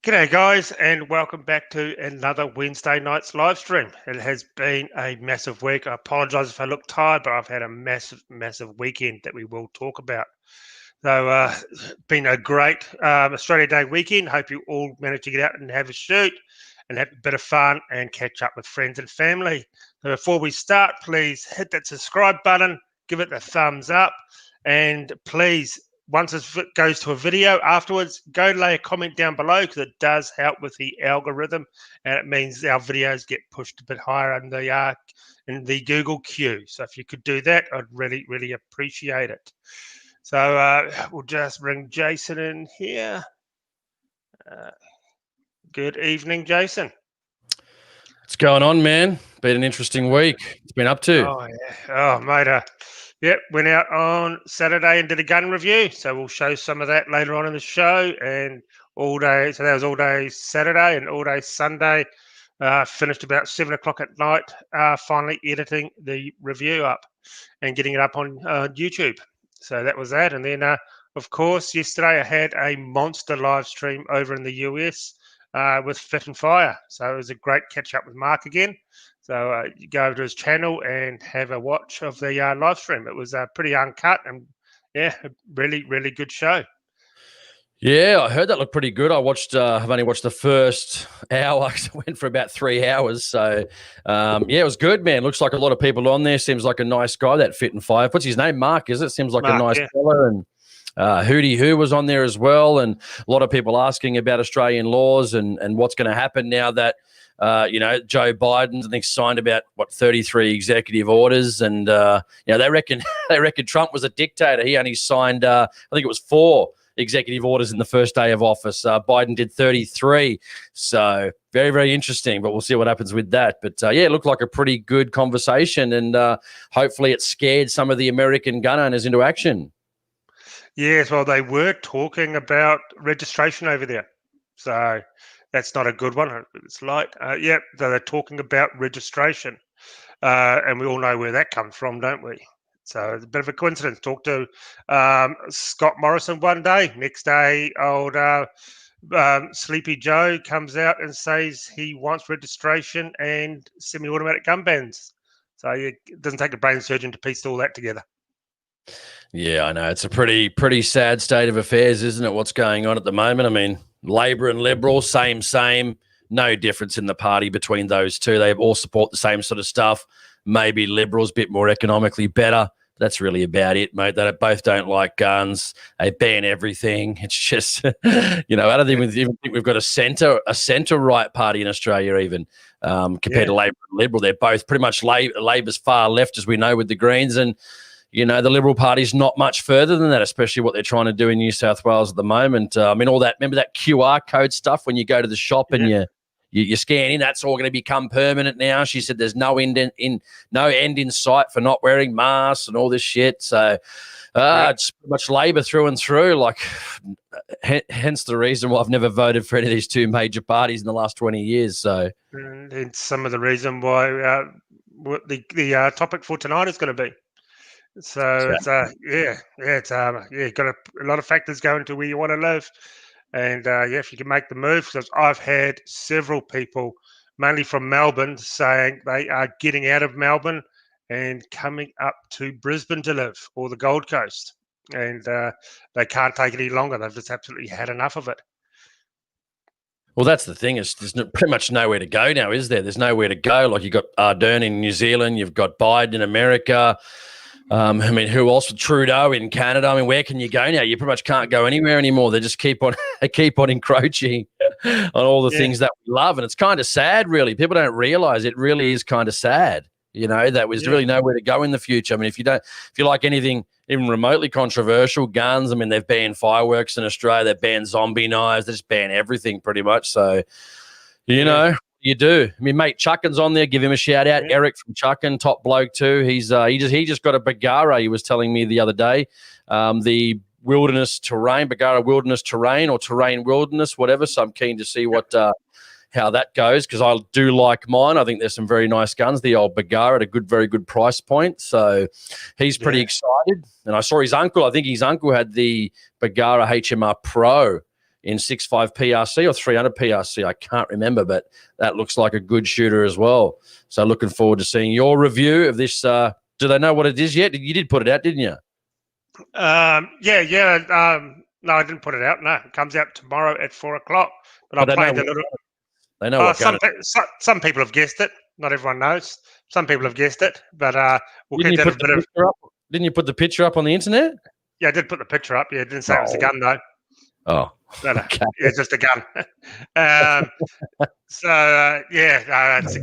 G'day guys, and welcome back to another Wednesday night's live stream. It has been a massive week. I apologise if I look tired, but I've had a massive weekend that we will talk about. So, been a great Australia Day weekend. Hope you all managed to get out and have a shoot and have a bit of fun and catch up with friends and family. So before we start, please hit that subscribe button, give it the thumbs up, and please, once it goes to a video afterwards, go lay a comment down below because it does help with the algorithm and it means our videos get pushed a bit higher in the Google queue. So if you could do that, I'd really appreciate it. So we'll just bring Jason in here. Good evening, Jason. What's going on, man? Been an interesting week. It's been up to. Oh, yeah. Oh, mate. Yep, went out on Saturday and did a gun review. So we'll show some of that later on in the show. And all day, so that was all day Saturday and all day Sunday. Finished about 7 o'clock at night, finally editing the review up and getting it up on YouTube. So that was that. And then, of course, yesterday I had a monster live stream over in the US with Fit and Fire. So it was a great catch up with Mark again. So you go over to his channel and have a watch of the live stream. It was pretty uncut and, yeah, a really good show. Yeah, I heard that looked pretty good. I've only watched the first hour. It went for about 3 hours. So, yeah, it was good, man. Looks like a lot of people on there. Seems like a nice guy, that Fit and Fire. What's his name? Mark, is it? Seems like Mark, a nice fella. And Hootie Who was on there as well. And a lot of people asking about Australian laws and what's going to happen now that, Joe Biden, I think, signed about 33 executive orders, and they reckon Trump was a dictator. He only signed, I think it was 4 executive orders in the first day of office. Biden did 33. So very interesting. But we'll see what happens with that. But yeah, it looked like a pretty good conversation, and hopefully it scared some of the American gun owners into action. Yes, well, they were talking about registration over there, so that's not a good one. It's like, they're talking about registration, and we all know where that comes from, don't we? So it's a bit of a coincidence. Talked to Scott Morrison one day. Next day, old Sleepy Joe comes out and says he wants registration and semi-automatic gun bans. So it doesn't take a brain surgeon to piece all that together. Yeah, I know. It's a pretty sad state of affairs, isn't it, what's going on at the moment? I mean, Labor and Liberal, same. No difference in the party between those two. They all support the same sort of stuff. Maybe Liberals a bit more economically better. That's really about it, mate. They both don't like guns. They ban everything. It's just, I don't even think we've got a centre-right party in Australia even compared to Labor and Liberal. They're both pretty much Labor's far left, as we know, with the Greens, and the Liberal Party's not much further than that, especially what they're trying to do in New South Wales at the moment. All that, remember that QR code stuff when you go to the shop and you scan in, that's all going to become permanent now. She said there's no end in sight for not wearing masks and all this shit. So it's pretty much Labor through and through. Like, hence the reason why I've never voted for any of these two major parties in the last 20 years. So, and some of the reason why the topic for tonight is going to be. So it's got a lot of factors go into where you want to live, and if you can make the move, because I've had several people, mainly from Melbourne, saying they are getting out of Melbourne and coming up to Brisbane to live, or the Gold Coast, and they can't take it any longer. They've just absolutely had enough of it. Well, that's the thing. There's pretty much nowhere to go now, is there? There's nowhere to go. Like you've got Ardern in New Zealand, you've got Biden in America. I mean, who else? Trudeau in Canada. I mean, where can you go now? You pretty much can't go anywhere anymore. They just keep on encroaching on all the things that we love, and it's kind of sad, really. People don't realize it really is kind of sad. That there's really nowhere to go in the future. I mean, if you like anything even remotely controversial, guns. I mean, they've banned fireworks in Australia. They've banned zombie knives. They just ban everything pretty much. So, you know. You do. I mean, mate, Chuckin's on there. Give him a shout out. Yeah. Eric from Chuckin, top bloke too. He just got a Bagara. He was telling me the other day, the wilderness terrain, Bagara wilderness terrain or terrain wilderness, whatever. So I'm keen to see what how that goes because I do like mine. I think there's some very nice guns. The old Bagara at a very good price point. So he's pretty excited. And I saw his uncle. I think his uncle had the Bagara HMR Pro in 6.5 PRC or 300 PRC. I can't remember, but that looks like a good shooter as well. So looking forward to seeing your review of this. Do they know what it is yet? You did put it out, didn't you? No, I didn't put it out. No, it comes out tomorrow at 4:00. But I'll play the little. They know what some people have guessed it. Not everyone knows. Some people have guessed it, but we'll didn't get that a bit of. Didn't you put the picture up on the internet? Yeah, I did put the picture up. Yeah, it didn't say it was a gun though. Oh. But, okay. It's just a gun.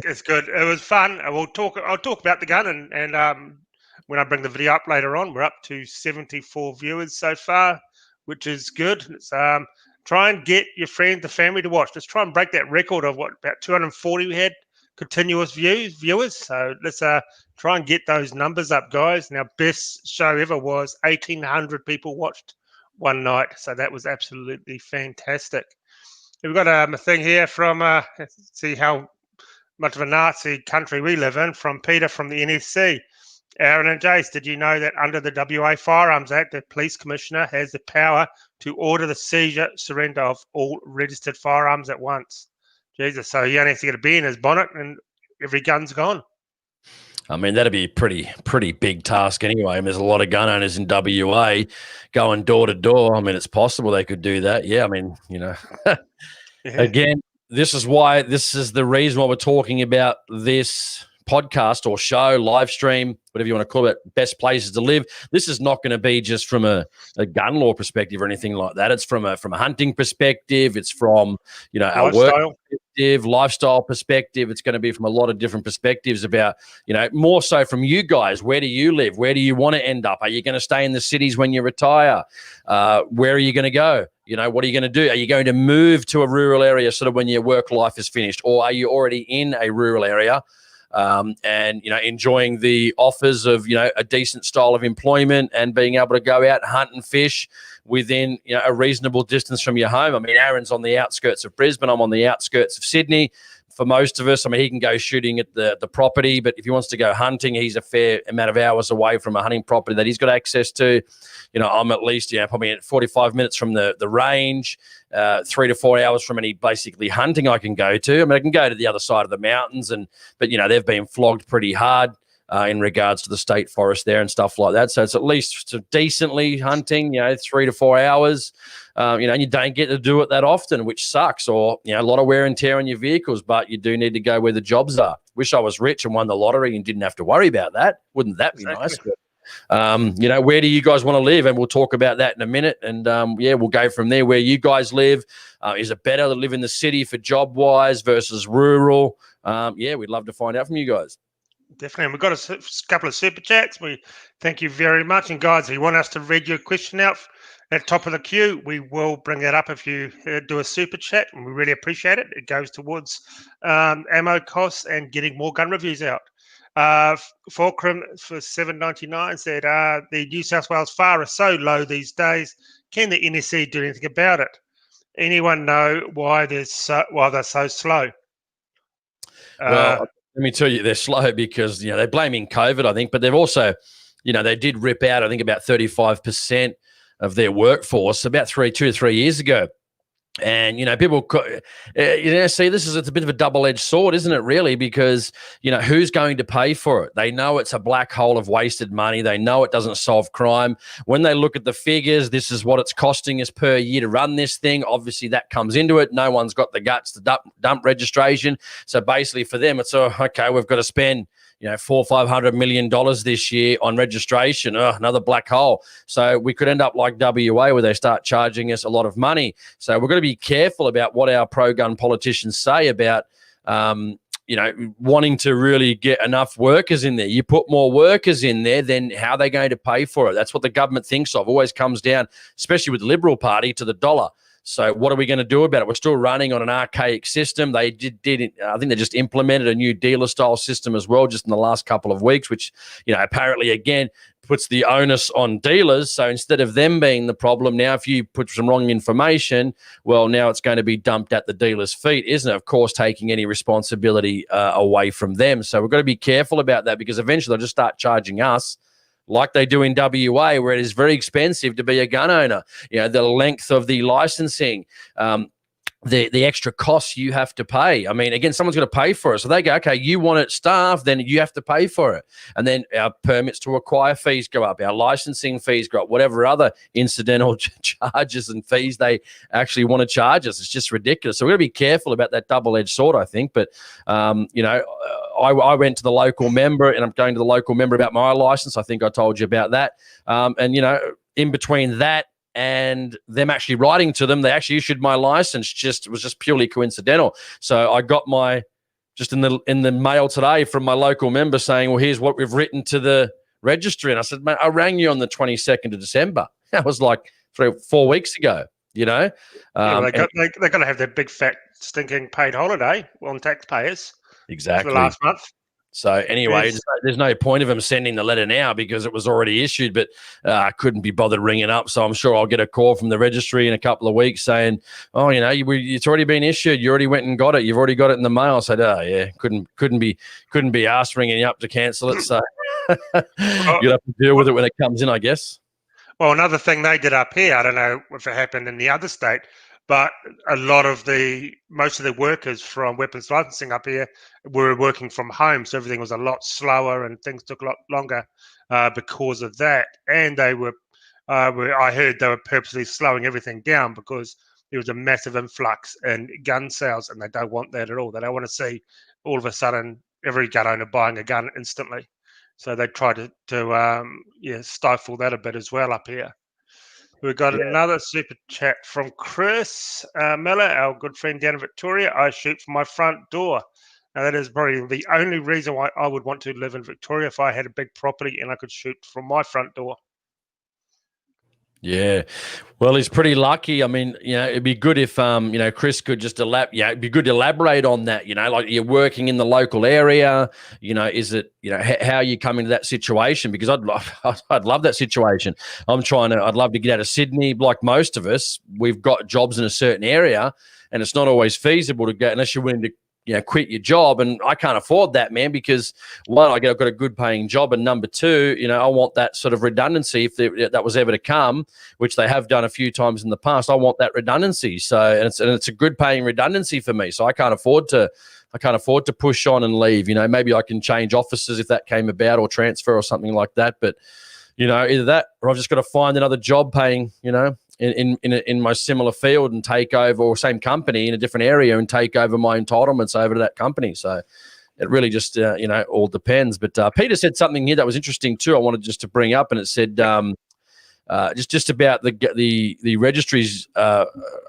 It's good. It was fun. I'll talk about the gun and when I bring the video up later on, we're up to 74 viewers so far, which is good. It's try and get your friends, the family to watch. Let's try and break that record of about 240 we had continuous viewers. So let's try and get those numbers up, guys. And our best show ever was 1,800 people watched one night, so that was absolutely fantastic. We've got a thing here from see how much of a Nazi country we live in, from Peter from the NSC. Aaron and Jace, did you know that under the WA Firearms Act, the police commissioner has the power to order the surrender of all registered firearms at once? Jesus, so he only has to get a bee in his bonnet and every gun's gone. I mean, that'd be a pretty big task anyway. I mean, there's a lot of gun owners in WA going door to door. I mean, it's possible they could do that. Yeah, I mean, Again, this is the reason why we're talking about this podcast or show, live stream, whatever you want to call it, best places to live. This is not going to be just from a gun law perspective or anything like that. It's from a hunting perspective. It's from, our work perspective, lifestyle perspective. It's going to be from a lot of different perspectives about, more so from you guys. Where do you live? Where do you want to end up? Are you going to stay in the cities when you retire? Where are you going to go? What are you going to do? Are you going to move to a rural area sort of when your work life is finished? Or are you already in a rural area? And enjoying the offers of a decent style of employment and being able to go out and hunt and fish within a reasonable distance from your home. I mean, Aaron's on the outskirts of Brisbane. I'm on the outskirts of Sydney. For most of us, I mean, he can go shooting at the property, but if he wants to go hunting, he's a fair amount of hours away from a hunting property that he's got access to. I'm at least probably at 45 minutes from the range, 3 to 4 hours from any basically hunting I can go to. I mean, I can go to the other side of the mountains, but they've been flogged pretty hard in regards to the state forest there and stuff like that. So it's at least decently hunting, 3 to 4 hours, and you don't get to do it that often, which sucks, or, a lot of wear and tear on your vehicles, but you do need to go where the jobs are. Wish I was rich and won the lottery and didn't have to worry about that. Wouldn't that be nice? Where do you guys want to live? And we'll talk about that in a minute. And we'll go from there. Where you guys live, is it better to live in the city for job wise versus rural? We'd love to find out from you guys. Definitely. And we've got a couple of super chats. We thank you very much. And guys, if you want us to read your question out at the top of the queue, we will bring that up if you do a super chat, and we really appreciate it. It goes towards ammo costs and getting more gun reviews out. Fulcrum for $7.99 said the New South Wales FAR is so low these days. Can the NSC do anything about it? Anyone know why they're so slow? Well, let me tell you, they're slow because they're blaming COVID, I think, but they've also, they did rip out, I think, about 35% of their workforce about 2 to 3 years ago. And, people, see, it's a bit of a double-edged sword, isn't it, really? Because, who's going to pay for it? They know it's a black hole of wasted money. They know it doesn't solve crime. When they look at the figures, this is what it's costing us per year to run this thing. Obviously, that comes into it. No one's got the guts to dump registration. So basically for them, it's, okay, we've got to spend $400-500 million this year on registration. Another black hole. So we could end up like WA, where they start charging us a lot of money. So we're going to be careful about what our pro-gun politicians say about, wanting to really get enough workers in there. You put more workers in there, then how are they going to pay for it? That's what the government thinks of. Always comes down, especially with the Liberal Party, to the dollar. So what are we going to do about it? We're still running on an archaic system. They did I think they just implemented a new dealer-style system as well just in the last couple of weeks, which, apparently, again, puts the onus on dealers. So instead of them being the problem, now if you put some wrong information, well, now it's going to be dumped at the dealer's feet, isn't it? Of course, taking any responsibility away from them. So we've got to be careful about that, because eventually they'll just start charging us like they do in WA, where it is very expensive to be a gun owner. The length of the licensing, the extra costs you have to pay. I mean, again, someone's got to pay for it. So they go, okay, you want it staffed, then you have to pay for it. And then our permits to acquire fees go up, our licensing fees go up, whatever other incidental charges and fees they actually want to charge us. It's just ridiculous. So we're going to be careful about that double-edged sword, I think. But, I went to the local member, and I'm going to the local member about my license. I think I told you about that. And, in between that and them actually writing to them, they actually issued my license. It was just purely coincidental. So I got just in the mail today from my local member saying, well, here's what we've written to the registry. And I said, mate, I rang you on the 22nd of December. That was like 3 or 4 weeks ago, they got to have their big, fat, stinking paid holiday on taxpayers. Exactly. For last month. So anyway, there's no point of him sending the letter now because it was already issued, but I couldn't be bothered ringing up. So I'm sure I'll get a call from the registry in a couple of weeks saying, oh, it's already been issued. You already went and got it. You've already got it in the mail. I said, oh yeah, couldn't be asked ringing you up to cancel it. So you'll have to deal with it when it comes in, I guess. Well, another thing they did up here, I don't know if it happened in the other state, but most of the workers from weapons licensing up here were working from home, so everything was a lot slower and things took a lot longer because of that. And they I heard they were purposely slowing everything down because there was a massive influx in gun sales, and they don't want that at all. They don't want to see all of a sudden every gun owner buying a gun instantly. So they try to stifle that a bit as well up here. We've got another super chat from Chris Miller, our good friend down in Victoria. I shoot from my front door. Now, that is probably the only reason why I would want to live in Victoria, if I had a big property and I could shoot from my front door. Yeah, well, he's pretty lucky. I mean, it'd be good if, Chris could just it'd be good to elaborate on that. Like you're working in the local area. Is it, how are you coming to that situation? Because I'd love that situation. I'd love to get out of Sydney, like most of us. We've got jobs in a certain area, and it's not always feasible to go unless you're willing to quit your job. And I can't afford that, man, because one, I've got a good paying job. And number two, I want that sort of redundancy if that was ever to come, which they have done a few times in the past. I want that redundancy. So, and it's a good paying redundancy for me. So I can't afford to push on and leave. Maybe I can change offices if that came about, or transfer or something like that. But, either that, or I've just got to find another job paying, in my similar field and take over, or same company in a different area and take over my entitlements over to that company. So it really just, all depends. But Peter said something here that was interesting too. I wanted just to bring up, and it said just about the registries.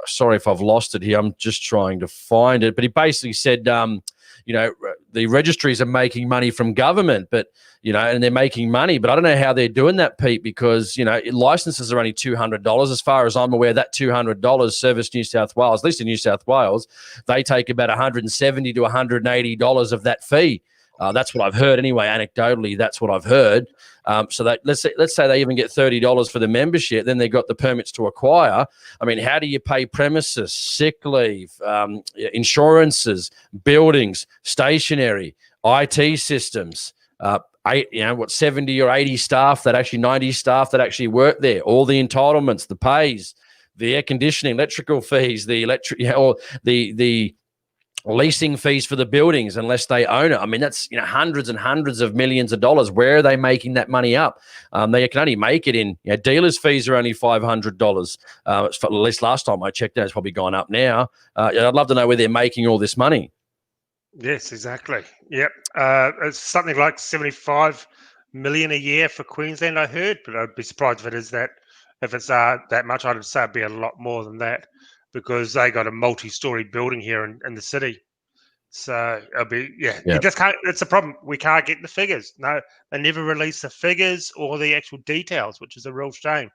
Sorry if I've lost it here. I'm just trying to find it. But he basically said, the registries are making money from government, but and they're making money, but I don't know how they're doing that, Pete, because licenses are only $200. As far as I'm aware, that $200 Service New South Wales, at least in New South Wales, they take about $170 to $180 of that fee. That's what I've heard anyway. Anecdotally, that's what I've heard. So that let's say they even get $30 for the membership, then they got the permits to acquire. I mean, how do you pay premises, sick leave, insurances, buildings, stationery, IT systems? 70 or 80 staff, 90 staff that actually work there, all the entitlements, the pays, the air conditioning, electrical fees, the or the leasing fees for the buildings unless they own it. I mean, that's hundreds and hundreds of millions of dollars. Where are they making that money up? They can only make it in dealers' fees are only $500. At least last time I checked, it's probably gone up now. I'd love to know where they're making all this money. Yes, exactly. Yep, it's something like 75 million a year for Queensland, I heard, but I'd be surprised if it is that. If it's that much, I'd say it'd be a lot more than that because they got a multi-story building here in the city. So it'll be you just can't. It's a problem. We can't get the figures. No, they never release the figures or the actual details, which is a real shame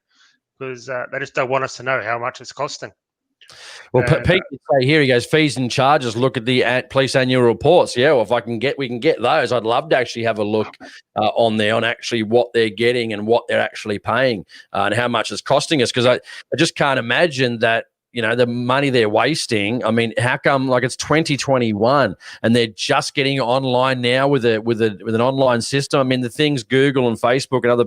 because they just don't want us to know how much it's costing. Well, Pete say here, he goes, fees and charges, look at the police annual reports. Yeah, well, if we can get those, I'd love to actually have a look on there on actually what they're getting and what they're actually paying and how much it's costing us. Because I just can't imagine that, the money they're wasting. I mean, how come like it's 2021 and they're just getting online now with an online system? I mean, the things Google and Facebook and other,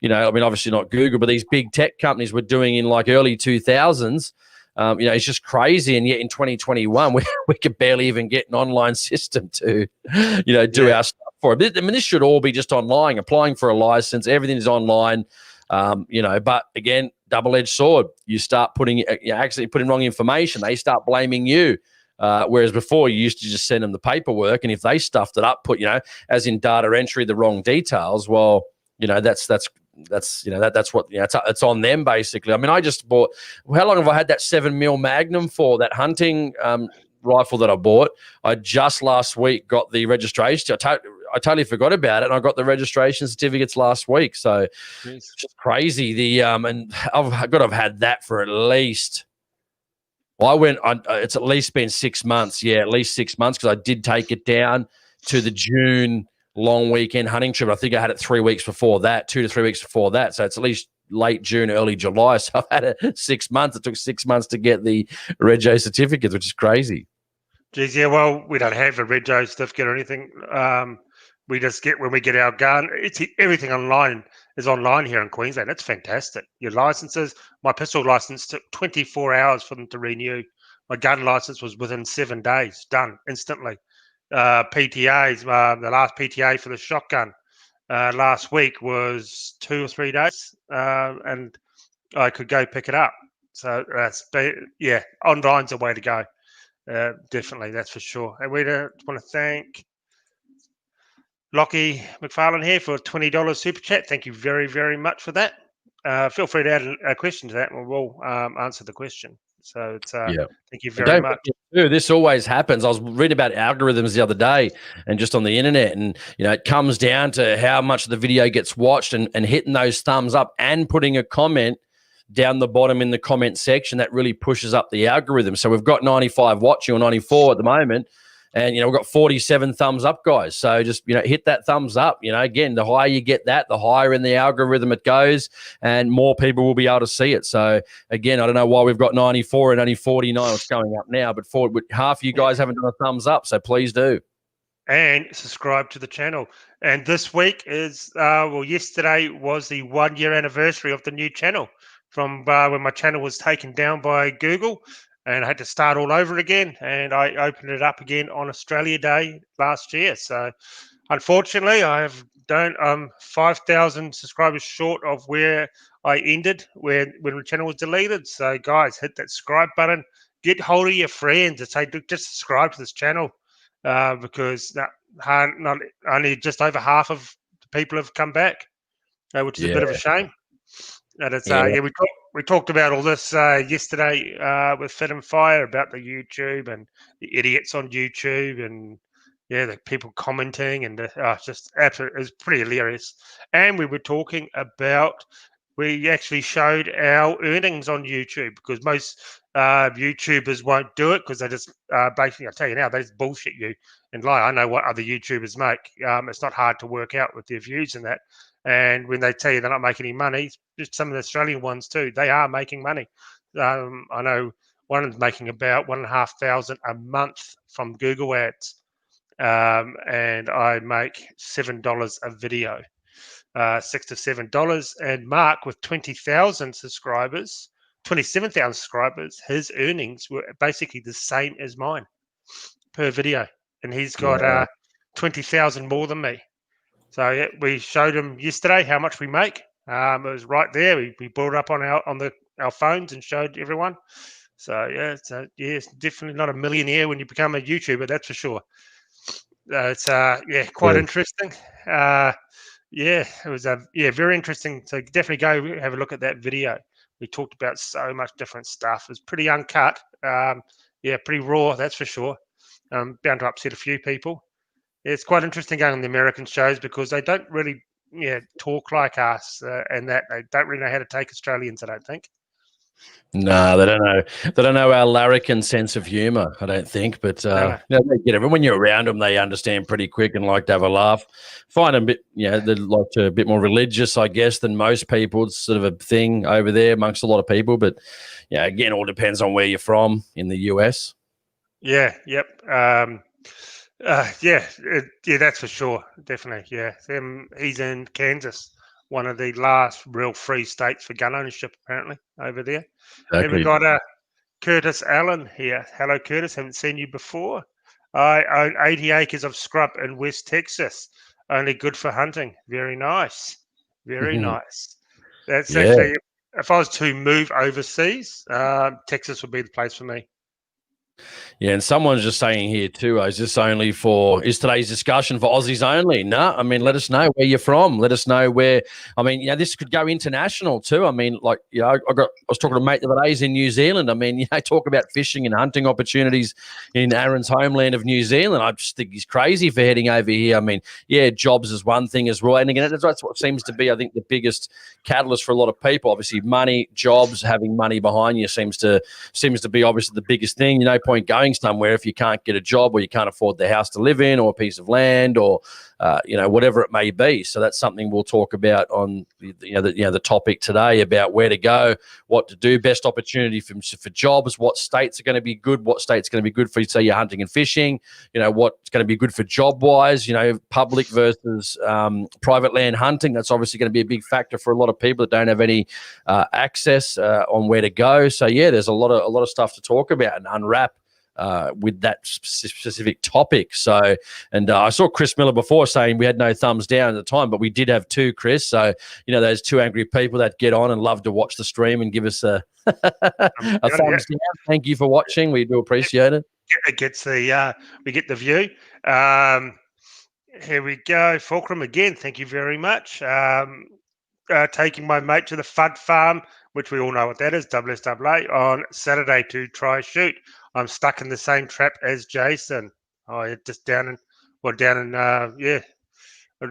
I mean, obviously not Google, but these big tech companies were doing in like early 2000s. It's just crazy. And yet in 2021, we could barely even get an online system to, do our stuff for it. I mean, this should all be just online, applying for a license. Everything is online, but again, double-edged sword. You start putting, actually putting wrong information. They start blaming you. Whereas before you used to just send them the paperwork. And if they stuffed it up, put, as in data entry, the wrong details, well, that's what it's on them basically. I mean, I just bought. How long have I had that 7mm Magnum for? That hunting rifle that I bought. I just last week got the registration. I totally forgot about it, and I got the registration certificates last week. So it's just crazy. And I've got to have had that for at least. Well, it's at least been 6 months. Yeah, at least 6 months because I did take it down to the June long weekend hunting trip. I think I had it 3 weeks before that, 2 to 3 weeks before that. So it's at least late June, early July. So I've had it 6 months. It took 6 months to get the Rego certificates, which is crazy. Geez, yeah, well, we don't have a Rego certificate or anything. We just get when we get our gun. It's everything online is online here in Queensland. That's fantastic. Your licenses, my pistol license took 24 hours for them to renew. My gun license was within 7 days, done instantly. PTAs, the last PTA for the shotgun last week was 2 or 3 days, and I could go pick it up. So online's a way to go. Definitely, that's for sure. And we want to thank Lockie McFarlane here for $20 super chat. Thank you very, very much for that. Feel free to add a question to that, and we'll answer the question. So thank you very much. This always happens. I was reading about algorithms the other day and just on the internet, and it comes down to how much the video gets watched and hitting those thumbs up and putting a comment down the bottom in the comment section that really pushes up the algorithm. So we've got 95 watching or 94 at the moment. And, we've got 47 thumbs up, guys. So just, hit that thumbs up. Again, the higher you get that, the higher in the algorithm it goes and more people will be able to see it. So, again, I don't know why we've got 94 and only 49. It's going up now. But half of you guys haven't done a thumbs up, so please do. And subscribe to the channel. And this week is, yesterday was the 1 year anniversary of the new channel from when my channel was taken down by Google. And I had to start all over again, and I opened it up again on Australia Day last year. So, unfortunately, I'm 5,000 subscribers short of where I ended when the channel was deleted. So, guys, hit that subscribe button. Get hold of your friends and say, just subscribe to this channel because only just over half of the people have come back, which is a bit of a shame. And it's we talked about all this yesterday with Fit and Fire about the YouTube and the idiots on YouTube and the people commenting and just absolutely, it was pretty hilarious. And we were talking about we actually showed our earnings on YouTube because most YouTubers won't do it because they just basically, I'll tell you now, they just bullshit you and lie. I know what other YouTubers make. It's not hard to work out with their views and that. And when they tell you they're not making any money, just some of the Australian ones too, they are making money. I know one is making about $1,500 a month from Google Ads, and I make $7 a video, $6 to $7. And Mark, with 20,000 subscribers, 27,000 subscribers, his earnings were basically the same as mine per video, and he's got 20,000 more than me. So yeah, we showed him yesterday how much we make. It was right there. We brought it up on our phones and showed everyone. So yeah, it's definitely not a millionaire when you become a YouTuber, that's for sure. It's quite interesting. Yeah, it was very interesting. So definitely go have a look at that video. We talked about so much different stuff. It's pretty uncut. Pretty raw, that's for sure. Bound to upset a few people. It's quite interesting going on the American shows because they don't really talk like us, and that they don't really know how to take Australians, I don't think. No, they don't know. They don't know our larrikin sense of humour, I don't think. But they get it. When you're around them, they understand pretty quick and like to have a laugh. Find them a bit, they like to a bit more religious, I guess, than most people. It's sort of a thing over there amongst a lot of people. But again, all depends on where you're from in the US. Yeah. Yep. That's for sure. Definitely. Yeah. He's in Kansas, one of the last real free states for gun ownership, apparently, over there. Exactly. And we've got Curtis Allen here. Hello, Curtis. Haven't seen you before. I own 80 acres of scrub in West Texas. Only good for hunting. Very nice. Very nice. That's actually, if I was to move overseas, Texas would be the place for me. Yeah, and someone's just saying here too, is today's discussion for Aussies only? No, I mean, let us know where you're from. Let us know where, this could go international too. I mean, I was talking to a mate the other day, he's in New Zealand. I mean, talk about fishing and hunting opportunities in Aaron's homeland of New Zealand. I just think he's crazy for heading over here. I mean, jobs is one thing as well. And again, that's what seems to be, I think, the biggest catalyst for a lot of people. Obviously, money, jobs, having money behind you seems to be obviously the biggest thing. No point going somewhere if you can't get a job or you can't afford the house to live in or a piece of land or whatever it may be. So that's something we'll talk about on the topic today about where to go, what to do, best opportunity for jobs, what states are going to be good, what states going to be good for, say, your hunting and fishing, what's going to be good for job wise, public versus private land hunting. That's obviously going to be a big factor for a lot of people that don't have any access on where to go. So there's a lot of stuff to talk about and unwrap with that specific topic. So, and I saw Chris Miller before saying we had no thumbs down at the time, but we did have two, Chris. So, those two angry people that get on and love to watch the stream and give us a thumbs down. Thank you for watching. We do appreciate it. It gets we get the view. Here we go. Fulcrum again. Thank you very much. Taking my mate to the Fudd Farm, which we all know what that is, WSAA, on Saturday to try shoot. I'm stuck in the same trap as Jason. Just down in I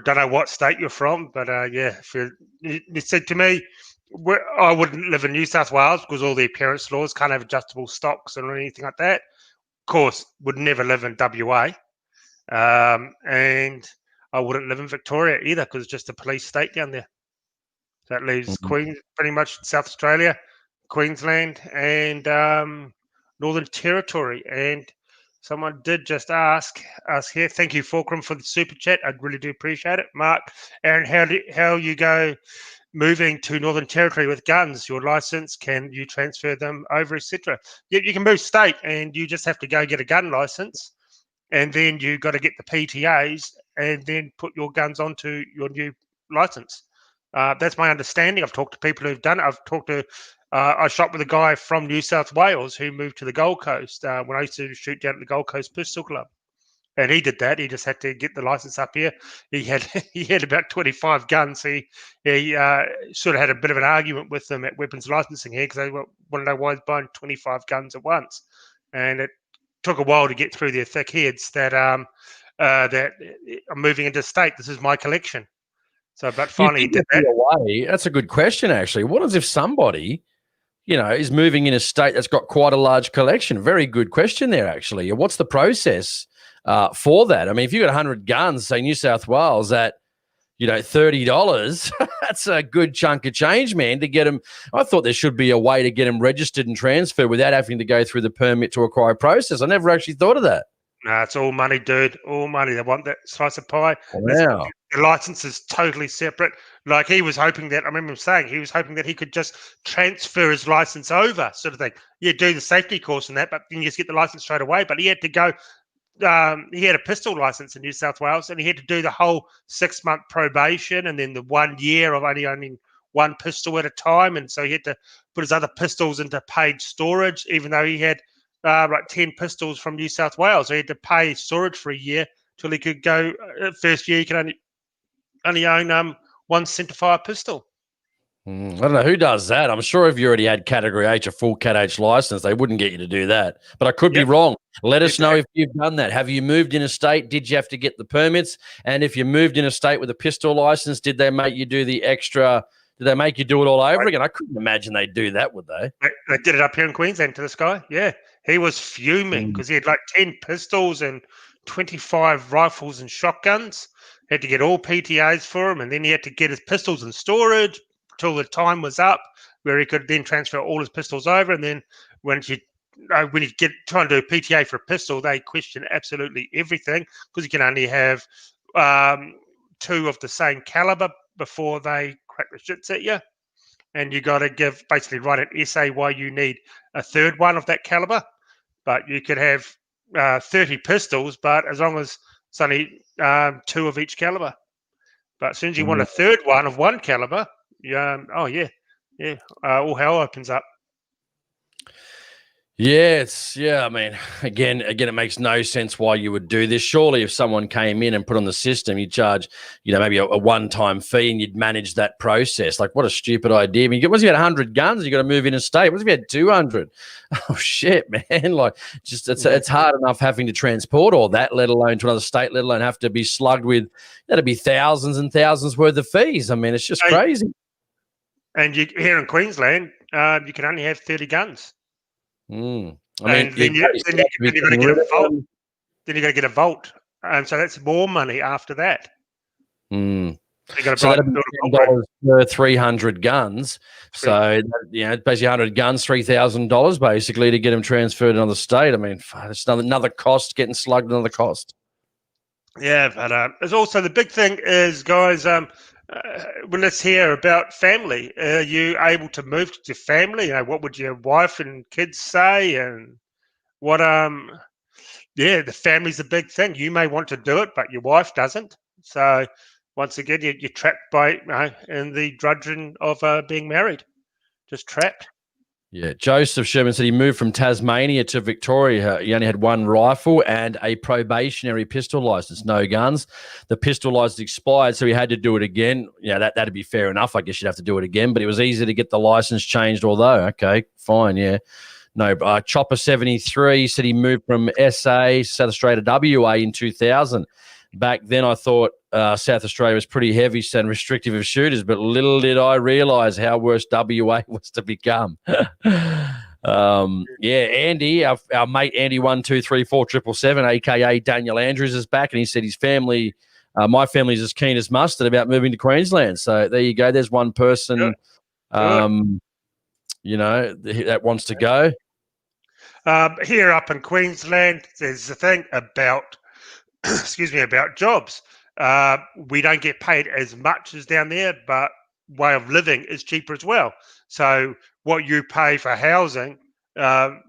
don't know what state you're from, but if you said to me, I wouldn't live in New South Wales because all the appearance laws can't have adjustable stocks or anything like that. Of course, would never live in WA, and I wouldn't live in Victoria either because it's just a police state down there. That leaves Queens, pretty much South Australia, Queensland, and Northern Territory. And someone did just ask us here. Thank you, Fulcrum, for the super chat. I really do appreciate it, Mark. Aaron, how you go moving to Northern Territory with guns? Your license? Can you transfer them over, etc.? Yeah, you can move state, and you just have to go get a gun license, and then you got to get the PTAs, and then put your guns onto your new license. That's my understanding. I've talked to people who've done it. I shot with a guy from New South Wales who moved to the Gold Coast when I used to shoot down at the Gold Coast Pistol Club. And he did that. He just had to get the license up here. He had about 25 guns. He sort of had a bit of an argument with them at weapons licensing here because they want to know why he's buying 25 guns at once. And it took a while to get through their thick heads that I'm moving into state. This is my collection. So, but finally he did that. That's a good question, actually. What is if somebody, is moving in a state that's got quite a large collection? Very good question there, actually. What's the process for that? I mean, if you got 100 guns, say New South Wales, at $30, that's a good chunk of change, man, to get them. I thought there should be a way to get them registered and transferred without having to go through the permit to acquire process. I never actually thought of that. No, it's all money, dude. All money. They want that slice of pie. Wow. the license is totally separate. Like he was hoping that, I remember him saying he was hoping that he could just transfer his license over, sort of thing. Yeah, do the safety course and that, but then you just get the license straight away. But he had to go. He had a pistol license in New South Wales, and he had to do the whole 6-month probation, and then the 1 year of only owning one pistol at a time. And so he had to put his other pistols into paid storage, even though he had like 10 pistols from New South Wales. So he had to pay storage for a year till he could go. First year, he could only own one centerfire pistol. I don't know who does that. I'm sure if you already had Category H, a full Cat H license, they wouldn't get you to do that. But I could be wrong. Let us know if you've done that. Have you moved interstate? Did you have to get the permits? And if you moved interstate with a pistol license, did they make you do the extra? Did they make you do it all over again? I couldn't imagine they'd do that, would they? They did it up here in Queensland to this guy. Yeah, he was fuming because he had like 10 pistols and 25 rifles and shotguns. Had to get all PTAs for him, and then he had to get his pistols in storage till the time was up, where he could then transfer all his pistols over. And then when you try and do a PTA for a pistol, they question absolutely everything because you can only have 2 of the same caliber before they crack the shits at you. And you got to basically write an essay why you need a third one of that caliber. But you could have 30 pistols, but as long as it's only 2 of each caliber. But as soon as you want a third one of one caliber, all hell opens up. Yeah, I mean, again, it makes no sense why you would do this. Surely, if someone came in and put on the system, you charge, maybe a one-time fee, and you'd manage that process. Like, what a stupid idea! I mean, once you had 100 guns, you got to move interstate. What if you had 200? Oh shit, man! Like, just it's hard enough having to transport all that, let alone to another state, let alone have to be slugged with. That'd be thousands and thousands worth of fees. I mean, it's just crazy. And here in Queensland, you can only have 30 guns. I mean, then you got to get a vault. Then you got to get a vault, and so that's more money after that. So that'd be $10 per 300 guns. So basically 100 guns, $3,000 basically to get them transferred to another state. I mean, it's another cost, getting slugged, another cost. Yeah, but there's also the big thing is, guys. Well, let's hear about family. Are you able to move to your family? What would your wife and kids say? And what, the family's a big thing. You may want to do it, but your wife doesn't. So once again, you're trapped by, in the drudgeon of being married. Just trapped. Yeah, Joseph Sherman said he moved from Tasmania to Victoria. He only had one rifle and a probationary pistol license, no guns. The pistol license expired, so he had to do it again. Yeah, that'd be fair enough. I guess you'd have to do it again, but it was easy to get the license changed, although, okay, fine, yeah. No, Chopper 73 said he moved from SA, South Australia, to WA in 2000. Back then, I thought South Australia was pretty heavy and restrictive of shooters, but little did I realise how worse WA was to become. Andy, our mate Andy 1234777, aka Daniel Andrews, is back, and he said his family, my family's as keen as mustard about moving to Queensland. So there you go. There's one person, that wants to go. Here up in Queensland, there's a thing about. About jobs. We don't get paid as much as down there, but way of living is cheaper as well. So what you pay for housing, something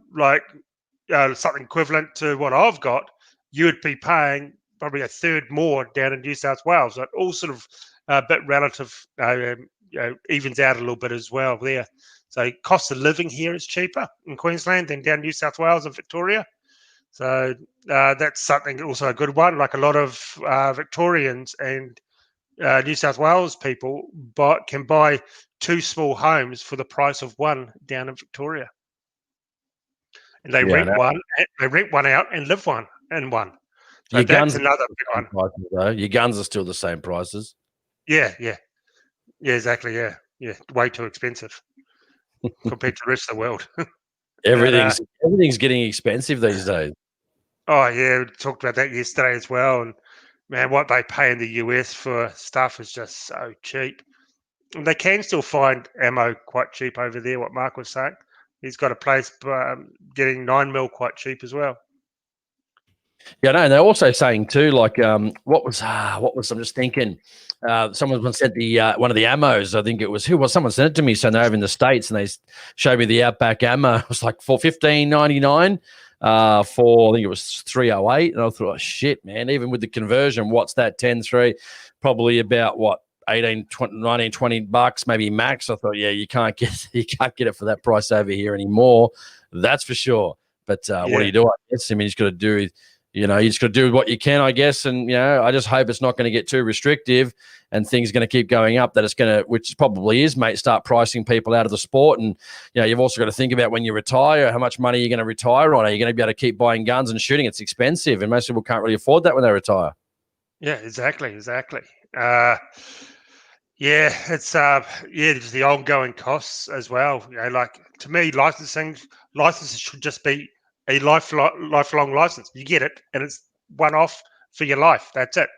equivalent to what I've got, you would be paying probably a third more down in New South Wales. So it all sort of a bit relative, evens out a little bit as well there. So cost of living here is cheaper in Queensland than down New South Wales and Victoria. So that's something also a good one. Like a lot of Victorians and New South Wales people can buy 2 small homes for the price of one down in Victoria, and they rent one. They rent one out and live in one. So that's another big one. Prices, though. Your guns are still the same prices. Yeah, exactly. Yeah, way too expensive compared to the rest of the world. Everything's getting expensive these days. Oh, yeah, we talked about that yesterday as well. And, man, what they pay in the US for stuff is just so cheap. And they can still find ammo quite cheap over there, what Mark was saying. He's got a place getting 9mm quite cheap as well. Yeah, no, and they're also saying too, like, what was I'm just thinking. Someone sent the one of the ammos. I think it was someone sent it to me. So they're over in the States, and they showed me the Outback ammo. It was like for $15.99. For I think it was 308, and I thought, oh, shit, man. Even with the conversion, what's that? 10-3, probably about what 18, 20, 19, 20 bucks, maybe max. I thought, yeah, you can't get it for that price over here anymore. That's for sure. But what do you do? I guess I mean, you just got to do. You just got to do what you can, I guess. And, I just hope it's not going to get too restrictive and things are going to keep going up, that it's going to, which probably is, mate, start pricing people out of the sport. And, you've also got to think about when you retire, how much money you're going to retire on. Are you going to be able to keep buying guns and shooting? It's expensive, and most people can't really afford that when they retire. Yeah, exactly. It's just the ongoing costs as well. Like, to me, licenses should just be a lifelong license. You get it, and it's one off for your life. That's it.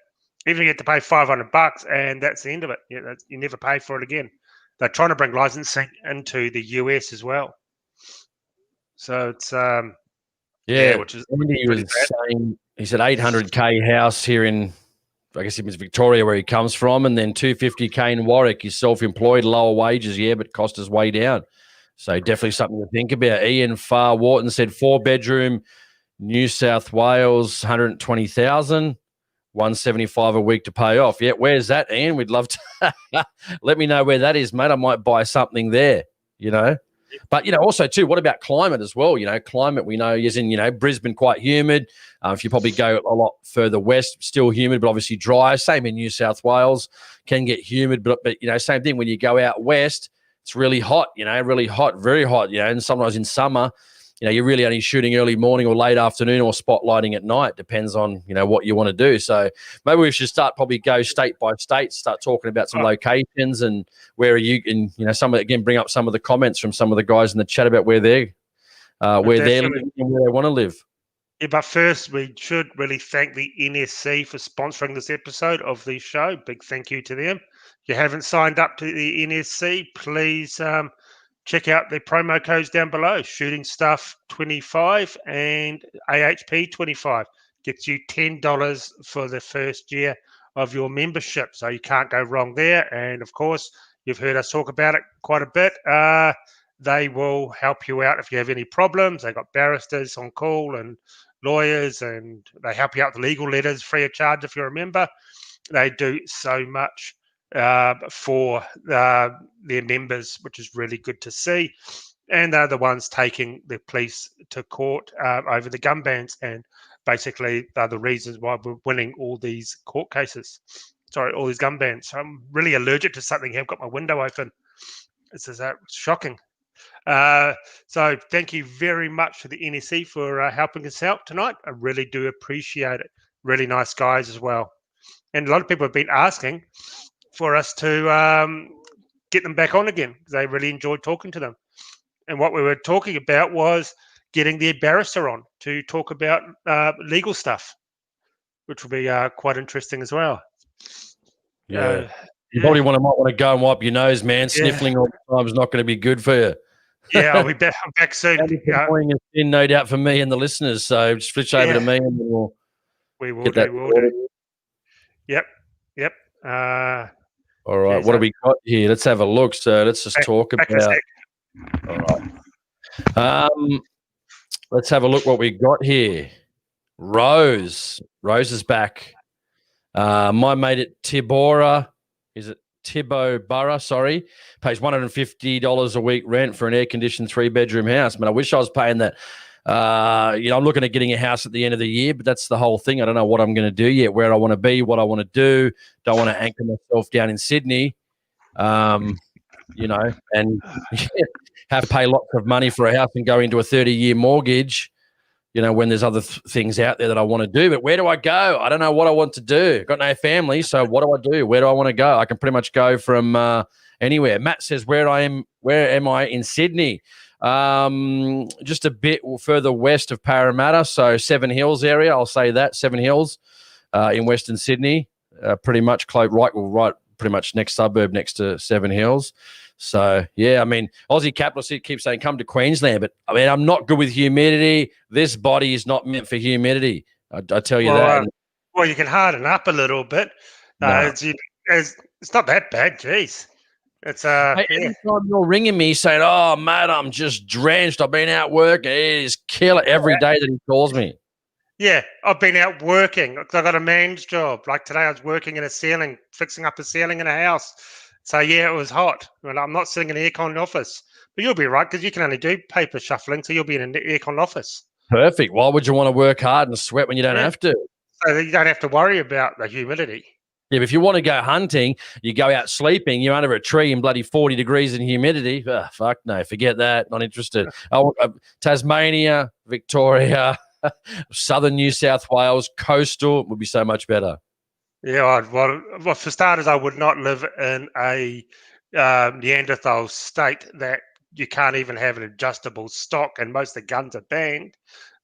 Even if you have to pay $500, and that's the end of it. You never pay for it again. They're trying to bring licensing into the US as well. So it's which is Andy was saying, he said 800K house here in, I guess it was Victoria where he comes from, and then 250K in Warwick. He's self-employed, lower wages, but cost is way down. So definitely something to think about. Ian Farr Wharton said 4-bedroom, New South Wales, 120,000, 175 a week to pay off. Yeah, where's that, Ian? We'd love to let me know where that is, mate. I might buy something there, But, also, too, what about climate as well? Climate, we know, is in, Brisbane, quite humid. If you probably go a lot further west, still humid, but obviously dry. Same in New South Wales, can get humid. But same thing when you go out west, it's really hot, really hot, very hot, and sometimes in summer, you're really only shooting early morning or late afternoon or spotlighting at night. Depends on, what you want to do. So maybe we should probably go state by state, start talking about some locations and where are you, and, bring up some of the comments from some of the guys in the chat about where they're living and where they want to live. Yeah, but first, we should really thank the NSC for sponsoring this episode of the show. Big thank you to them. If you haven't signed up to the NSC, please check out the promo codes down below. Shooting Stuff 25 and AHP 25 gets you $10 for the first year of your membership. So you can't go wrong there. And of course, you've heard us talk about it quite a bit. They will help you out if you have any problems. They've got barristers on call and lawyers, and they help you out with legal letters free of charge if you're a member. They do so much for their members, which is really good to see. And they're the ones taking the police to court over the gun bans, and basically they're the reasons why we're winning all these court cases. Sorry, all these gun bans. So I'm really allergic to something here. I've got my window open. This is shocking. So thank you very much to the NSC for helping us out tonight. I really do appreciate it. Really nice guys as well. And a lot of people have been asking for us to get them back on again. They really enjoyed talking to them. And what we were talking about was getting their barrister on to talk about legal stuff, which will be quite interesting as well. Yeah. You probably might want to go and wipe your nose, man. Sniffling all the time is not going to be good for you. Yeah, I'll be back. I'm back soon. In, no doubt, for me and the listeners. So just switch over to me, and we will do. Yep. All right. What do we got here? Let's have a look. So let's just talk about. All right. Let's have a look what we got here. Rose is back. My mate at Tibora, is it Tibbo Borough? Sorry, pays $150 a week rent for an air-conditioned 3-bedroom house. Man, I wish I was paying that. I'm looking at getting a house at the end of the year, but that's the whole thing. I don't know what I'm going to do yet, where I want to be, what I want to do. Don't want to anchor myself down in Sydney, and have to pay lots of money for a house and go into a 30-year mortgage, when there's other things out there that I want to do. But where do I go? I don't know what I want to do. Got no family, so what do I do? Where do I want to go? I can pretty much go from anywhere. Matt says, where am I in Sydney? Just a bit further west of Parramatta, so Seven Hills area. I'll say that, Seven Hills in Western Sydney, pretty much right, pretty much next suburb next to Seven Hills. So, yeah, I mean, Aussie Capitalist keeps saying come to Queensland, but, I mean, I'm not good with humidity. This body is not meant for humidity. I tell you Well, that. well, you can harden up a little bit. No. It's not that bad. Jeez, it's Hey, yeah. every time you're ringing me saying, "Oh, mate, I'm just drenched. I've been out working." It is killer every day that he calls me. Yeah, I've been out working. 'Cause I got a man's job. Like today, I was working in a ceiling, fixing up a ceiling in a house. So yeah, it was hot. Well, I'm not sitting in an aircon office. But you'll be right because you can only do paper shuffling, so you'll be in an aircon office. Perfect. Why would you want to work hard and sweat when you don't Yeah, have to? so that you don't have to worry about the humidity. Yeah, but if you want to go hunting, you go out sleeping, you're under a tree in bloody 40 degrees in humidity. Fuck no, forget that. Not interested. Oh, Tasmania, Victoria, southern New South Wales, coastal would be so much better. Yeah, well, for starters, I would not live in a Neanderthal state that you can't even have an adjustable stock, and most of the guns are banned.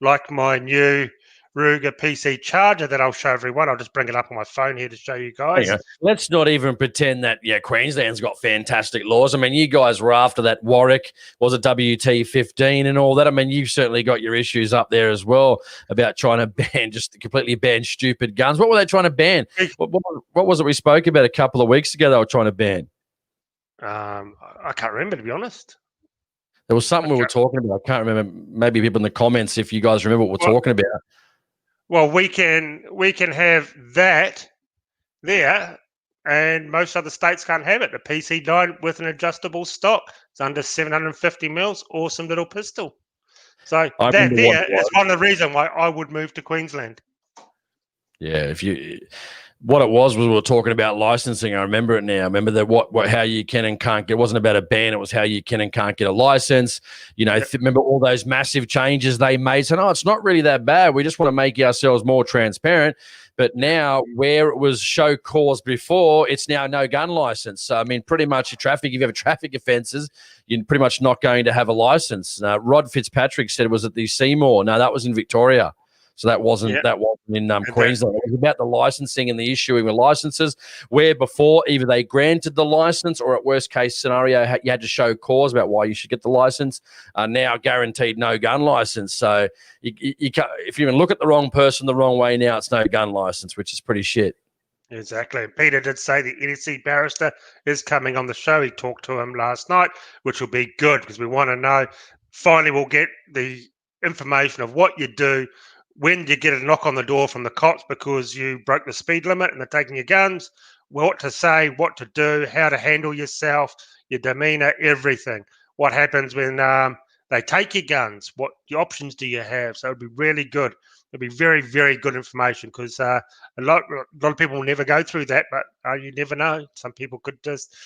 Like my new Ruger PC Charger that I'll show everyone. I'll just bring it up on my phone here to show you guys. Let's not even pretend that, Queensland's got fantastic laws. I mean, you guys were after that Warwick, was it WT15 and all that? I mean, you've certainly got your issues up there as well about trying to just completely ban stupid guns. What were they trying to ban? What was it we spoke about a couple of weeks ago they were trying to ban? I can't remember, to be honest. There was something we were talking about. I can't remember. Maybe people in the comments, if you guys remember what we're talking about. Well, we can have that there, and most other states can't have it. The PC9 with an adjustable stock. It's under 750 mils. Awesome little pistol. So that there is one of the reasons why I would move to Queensland. Yeah, what it was we were talking about licensing. I remember it now. I remember that how you can and can't get. It wasn't about a ban. It was how you can and can't get a license. Remember all those massive changes they made. So no, it's not really that bad. We just want to make ourselves more transparent. But now, where it was show cause before, it's now no gun license. So I mean, pretty much if you have traffic offences, you're pretty much not going to have a license. Rod Fitzpatrick said it was at the Seymour. No, that was in Victoria. So that wasn't in Queensland. It was about the licensing and the issuing of licenses, where before either they granted the license or at worst case scenario you had to show cause about why you should get the license. Now guaranteed no gun license. So you can't, if you even look at the wrong person the wrong way now, it's no gun license, which is pretty shit. Exactly. Peter did say the NSC barrister is coming on the show. He talked to him last night, which will be good because we want to know. Finally, we'll get the information of what you do when you get a knock on the door from the cops because you broke the speed limit and they're taking your guns, what to say, what to do, how to handle yourself, your demeanor, everything. What happens when they take your guns? What options do you have? So it'd be really good. It'd be very, very good information because a lot of people will never go through that, but you never know. Some people could just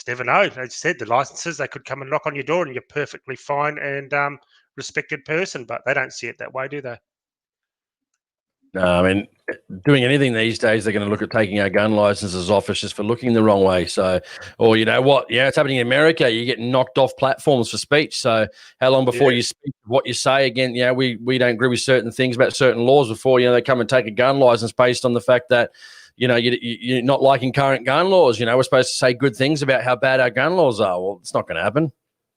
never know. As you said, the licenses, they could come and knock on your door and you're perfectly fine and respected person, but they don't see it that way, do they? No, I mean, doing anything these days, they're going to look at taking our gun licenses off us just for looking the wrong way. So, or you know what? Yeah, it's happening in America. You're getting knocked off platforms for speech. So, how long before you speak what you say again? Yeah, we don't agree with certain things about certain laws before they come and take a gun license based on the fact that you're not liking current gun laws. We're supposed to say good things about how bad our gun laws are. Well, it's not going to happen.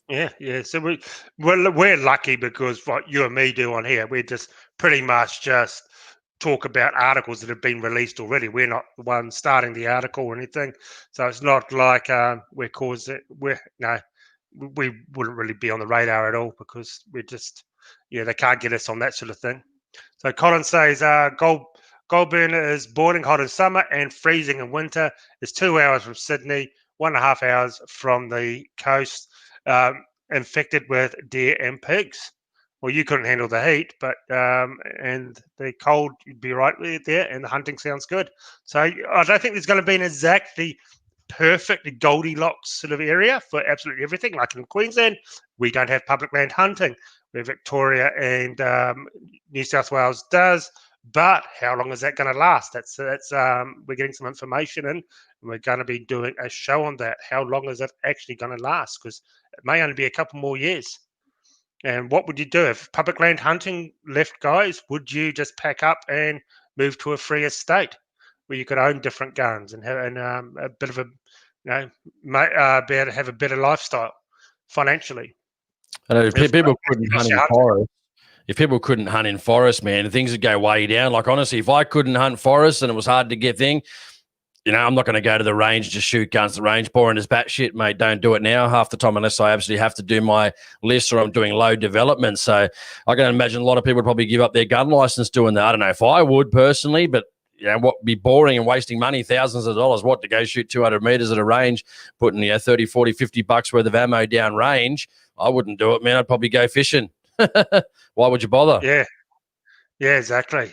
Yeah. So we're lucky because what you and me do on here, we're just pretty much just talk about articles that have been released already. We're not the ones starting the article or anything, so it's not like we wouldn't really be on the radar at all because we're just they can't get us on that sort of thing. So Colin says Goulburn is boiling hot in summer and freezing in winter. It's 2 hours from Sydney, 1.5 hours from the coast. Infected with deer and pigs. Well, you couldn't handle the heat, but and the cold, you'd be right there, and the hunting sounds good. So I don't think there's going to be an exactly perfect Goldilocks sort of area for absolutely everything. Like in Queensland, we don't have public land hunting, where Victoria and New South Wales does. But how long is that going to last? That's we're getting some information in, and we're going to be doing a show on that. How long is it actually going to last? Because it may only be a couple more years. And what would you do if public land hunting left, guys? Would you just pack up and move to a freer state where you could own different guns and have a bit of be able to have a better lifestyle financially? I know people couldn't hunt in the forest. if people couldn't hunt in forest, man, things would go way down. Like, honestly, if I couldn't hunt forest and it was hard to get thing, I'm not going to go to the range and just shoot guns. The range boring is batshit, mate. Don't do it now half the time unless I absolutely have to do my list or I'm doing low development. So I can imagine a lot of people would probably give up their gun license doing that. I don't know if I would personally, but what would be boring and wasting money, thousands of dollars, to go shoot 200 meters at a range, putting 30, 40, $50 worth of ammo down range. I wouldn't do it, man. I'd probably go fishing. Why would you bother? Yeah, exactly.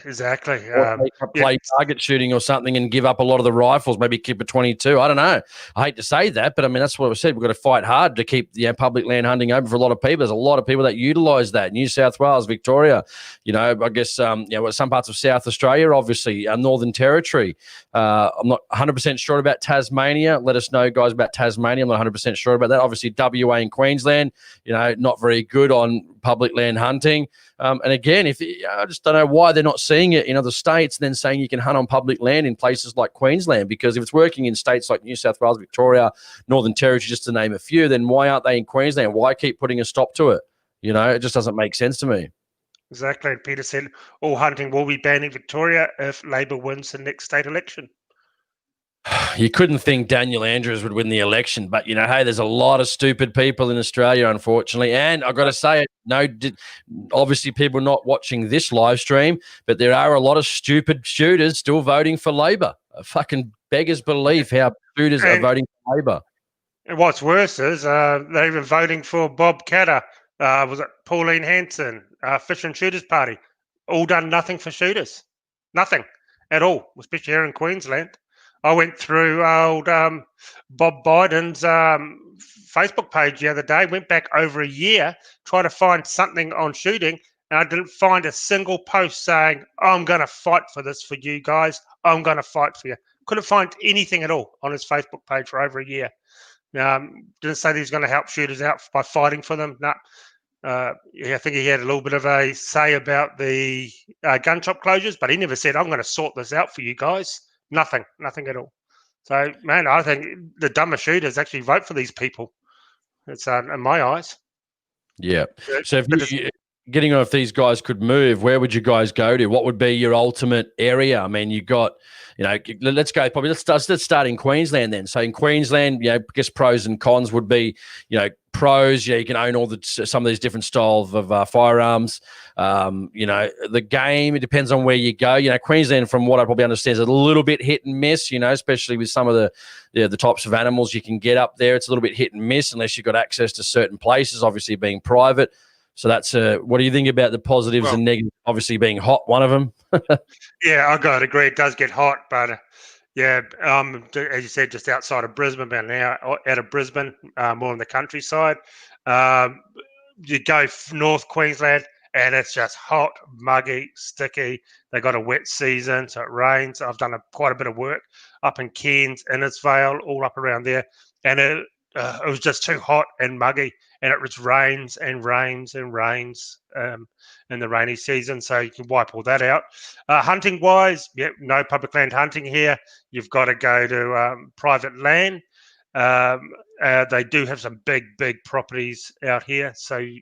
Play target shooting or something and give up a lot of the rifles, maybe keep a 22. I don't know. I hate to say that, but I mean, that's what we said. We've got to fight hard to keep public land hunting open for a lot of people. There's a lot of people that utilise that. New South Wales, Victoria, I guess, some parts of South Australia, obviously, Northern Territory. I'm not 100% sure about Tasmania. Let us know, guys, about Tasmania. I'm not 100% sure about that. Obviously, WA and Queensland, not very good on public land hunting. And again, I just don't know why they're not seeing it in other states and then saying you can hunt on public land in places like Queensland, because if it's working in states like New South Wales, Victoria, Northern Territory, just to name a few, then why aren't they in Queensland? Why keep putting a stop to it? It just doesn't make sense to me. Exactly. Peter said all hunting will be banned in Victoria if Labor wins the next state election. You couldn't think Daniel Andrews would win the election, but, hey, there's a lot of stupid people in Australia, unfortunately. And I've got to say, obviously people not watching this live stream, but there are a lot of stupid shooters still voting for Labor. Fucking beggars belief how shooters are voting for Labor. And what's worse is they're even voting for Bob Katter. Was it Pauline Hanson, Fish and Shooters Party? All done nothing for shooters. Nothing at all, especially here in Queensland. I went through old Bob Biden's Facebook page the other day, went back over a year, trying to find something on shooting, and I didn't find a single post saying, I'm going to fight for this for you guys. I'm going to fight for you. Couldn't find anything at all on his Facebook page for over a year. Didn't say that he's going to help shooters out by fighting for them. No. I think he had a little bit of a say about the gun shop closures, but he never said, I'm going to sort this out for you guys. Nothing at all. So, man, I think the dumber shooters actually vote for these people. It's in my eyes. Yeah. So getting on, if these guys could move, where would you guys go to? What would be your ultimate area? I mean, you got, let's go. Probably let's start in Queensland then. So in Queensland, I guess pros and cons would be, pros. You can own some of these different styles of firearms. The game, it depends on where you go. Queensland, from what I probably understand, is a little bit hit and miss. Especially with some of the types of animals you can get up there. It's a little bit hit and miss unless you've got access to certain places. Obviously, being private. So that's what do you think about the positives and negatives? Obviously, being hot, one of them. Yeah, I got to agree. It does get hot, but as you said, just outside of Brisbane, about an hour out of Brisbane, more on the countryside. You go North Queensland, and it's just hot, muggy, sticky. They got a wet season, so it rains. I've done quite a bit of work up in Cairns, Innisfail, all up around there, and it was just too hot and muggy, and it just rains and rains and rains in the rainy season, so you can wipe all that out. Hunting wise, no public land hunting here. You've got to go to private land. They do have some big properties out here, so you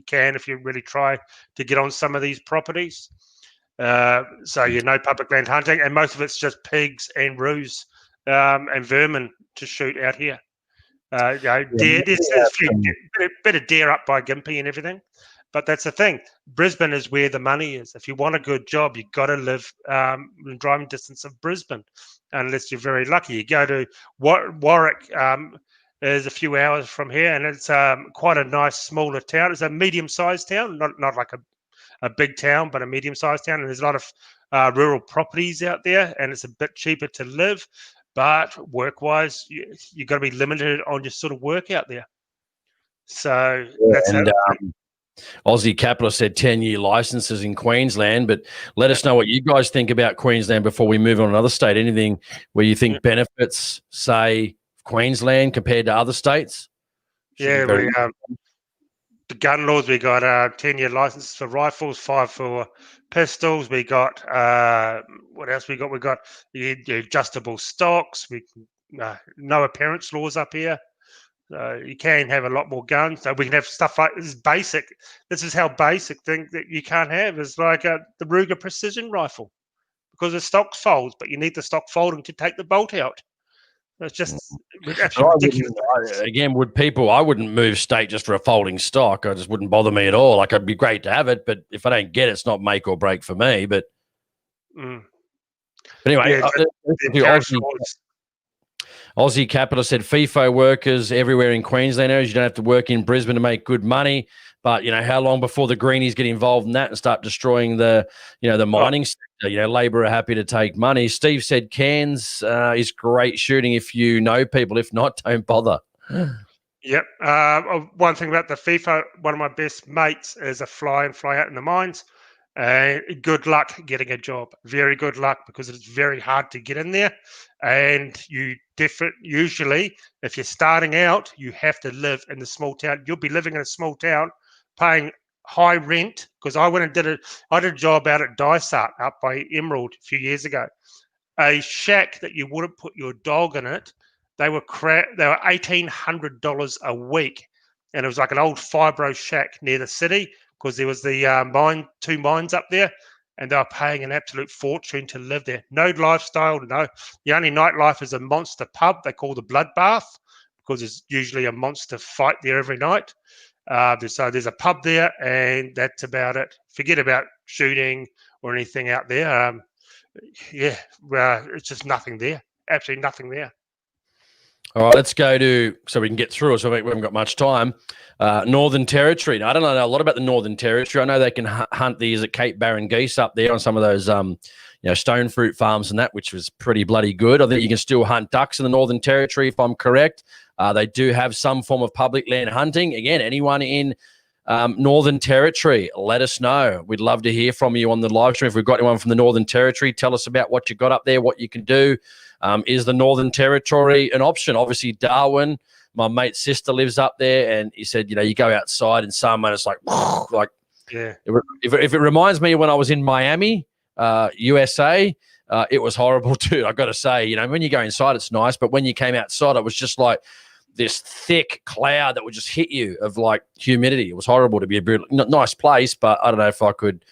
can, if you really try to get on some of these properties. So no public land hunting, and most of it's just pigs and roos and vermin to shoot out here. Deer, there's a bit of deer up by Gympie and everything, but that's the thing. Brisbane is where the money is. If you want a good job, you've got to live in driving distance of Brisbane, unless you're very lucky. You go to Warwick, is a few hours from here, and it's quite a nice smaller town. It's a medium-sized town, not like a big town, but a medium-sized town, and there's a lot of rural properties out there, and it's a bit cheaper to live. But work-wise, you've got to be limited on your sort of work out there. So that's Aussie Capital said 10-year licenses in Queensland, but let us know what you guys think about Queensland before we move on another state. Anything where you think benefits, say, Queensland compared to other states? The gun laws, we got 10-year licenses for rifles, 5 for pistols. We got what else we got? We got the adjustable stocks. No appearance laws up here. So you can have a lot more guns. So we can have stuff like this. Basic. This is how basic thing that you can't have is like the Ruger precision rifle because the stock folds, but you need the stock folding to take the bolt out. It's just absolutely ridiculous. I wouldn't move state just for a folding stock. I just wouldn't bother me at all. Like, it'd be great to have it, but if I don't get it, it's not make or break for me. But anyway, Aussie Capital said FIFO workers everywhere in Queensland areas. You don't have to work in Brisbane to make good money. But, how long before the greenies get involved in that and start destroying the mining sector? Labor are happy to take money. Steve said Cairns is great shooting if you know people. If not, don't bother. Yep. One thing about the FIFO, one of my best mates is a fly in, fly out in the mines. Good luck getting a job. Very good luck because it's very hard to get in there. And usually, if you're starting out, you have to live in the small town. You'll be living in a small town, paying high rent. Because I went and did a job out at Dysart up by Emerald a few years ago. A shack that you wouldn't put your dog in it. They were $1,800 a week, and it was like an old fibro shack near the city because there was the two mines up there. And they were paying an absolute fortune to live there. No lifestyle, no. The only nightlife is a monster pub they call the Bloodbath because there's usually a monster fight there every night. So there's a pub there, and that's about it. Forget about shooting or anything out there. It's just nothing there. Absolutely nothing there. All right, let's go so we can get through it. So we haven't got much time. Northern Territory. Now, I don't know a lot about the Northern Territory. I know they can hunt these at Cape Barren geese up there on some of those, stone fruit farms and that, which was pretty bloody good. I think you can still hunt ducks in the Northern Territory, if I'm correct. They do have some form of public land hunting. Again, anyone in Northern Territory, let us know. We'd love to hear from you on the live stream. If we've got anyone from the Northern Territory, tell us about what you got up there, what you can do. Is the Northern Territory an option? Obviously, Darwin, my mate's sister lives up there, and he said, you go outside in summer and it's like yeah. If it reminds me of when I was in Miami, USA, it was horrible too. I got to say, when you go inside, it's nice, but when you came outside, it was just like this thick cloud that would just hit you of like humidity. It was horrible to be a nice place, but I don't know if I could,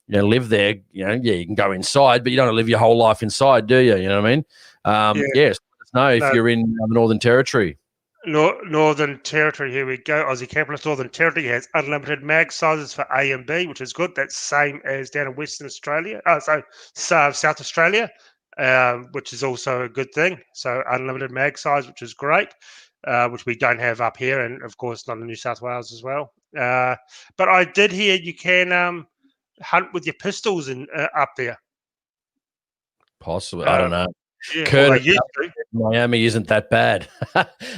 live there. You can go inside, but you don't want to live your whole life inside, do you? You know what I mean? Yes. Let us know if you're in the Northern Territory. Northern Territory, here we go. Aussie Capitalist Northern Territory has unlimited mag sizes for A and B, which is good. That's same as down in Western Australia. South Australia, which is also a good thing. So unlimited mag size, which is great, which we don't have up here, and of course not in New South Wales as well. But I did hear you can hunt with your pistols up there. Possibly, I don't know. Yeah, Curtis, Miami isn't that bad.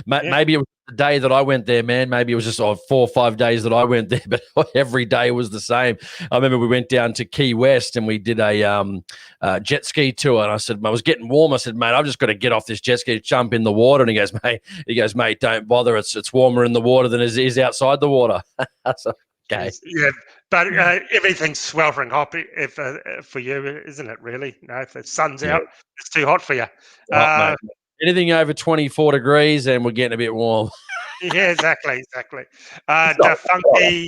Maybe it was the day that I went there, man. Maybe it was just 4 or 5 days that I went there, but every day was the same. I remember we went down to Key West and we did a jet ski tour. And I said, I was getting warm. I said, mate, I've just got to get off this jet ski, jump in the water. And he goes, mate, don't bother. It's warmer in the water than it is outside the water. So, okay. Yeah, but everything's sweltering hot for you, isn't it, really? No, if the sun's out, it's too hot for you. Anything over 24 degrees and we're getting a bit warm. Yeah, exactly. Defunky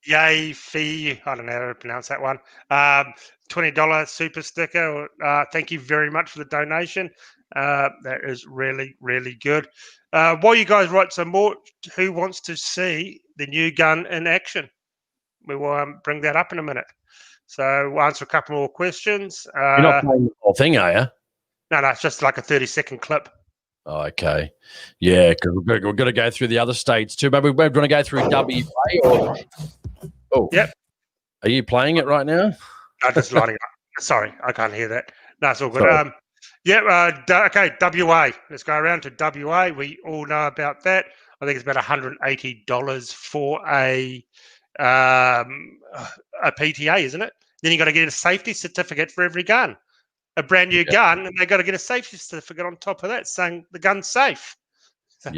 Yay Fee, I don't know how to pronounce that one. $20 super sticker. Thank you very much for the donation. That is really, really good. While you guys write some more, who wants to see the new gun in action? We will bring that up in a minute. So we'll answer a couple more questions. You're not playing the whole thing, are you? No, it's just like a 30-second clip. Oh, okay. Yeah, because we're going to go through the other states too. Maybe we're going to go through WA or... Yep. Are you playing it right now? I'm just lining up. Sorry, I can't hear that. No, it's all good. Okay, WA. Let's go around to WA. We all know about that. I think it's about $180 for a PTA, isn't it? Then you got to get a safety certificate for every gun. A brand new gun, and they got to get a safety certificate on top of that saying the gun's safe. So,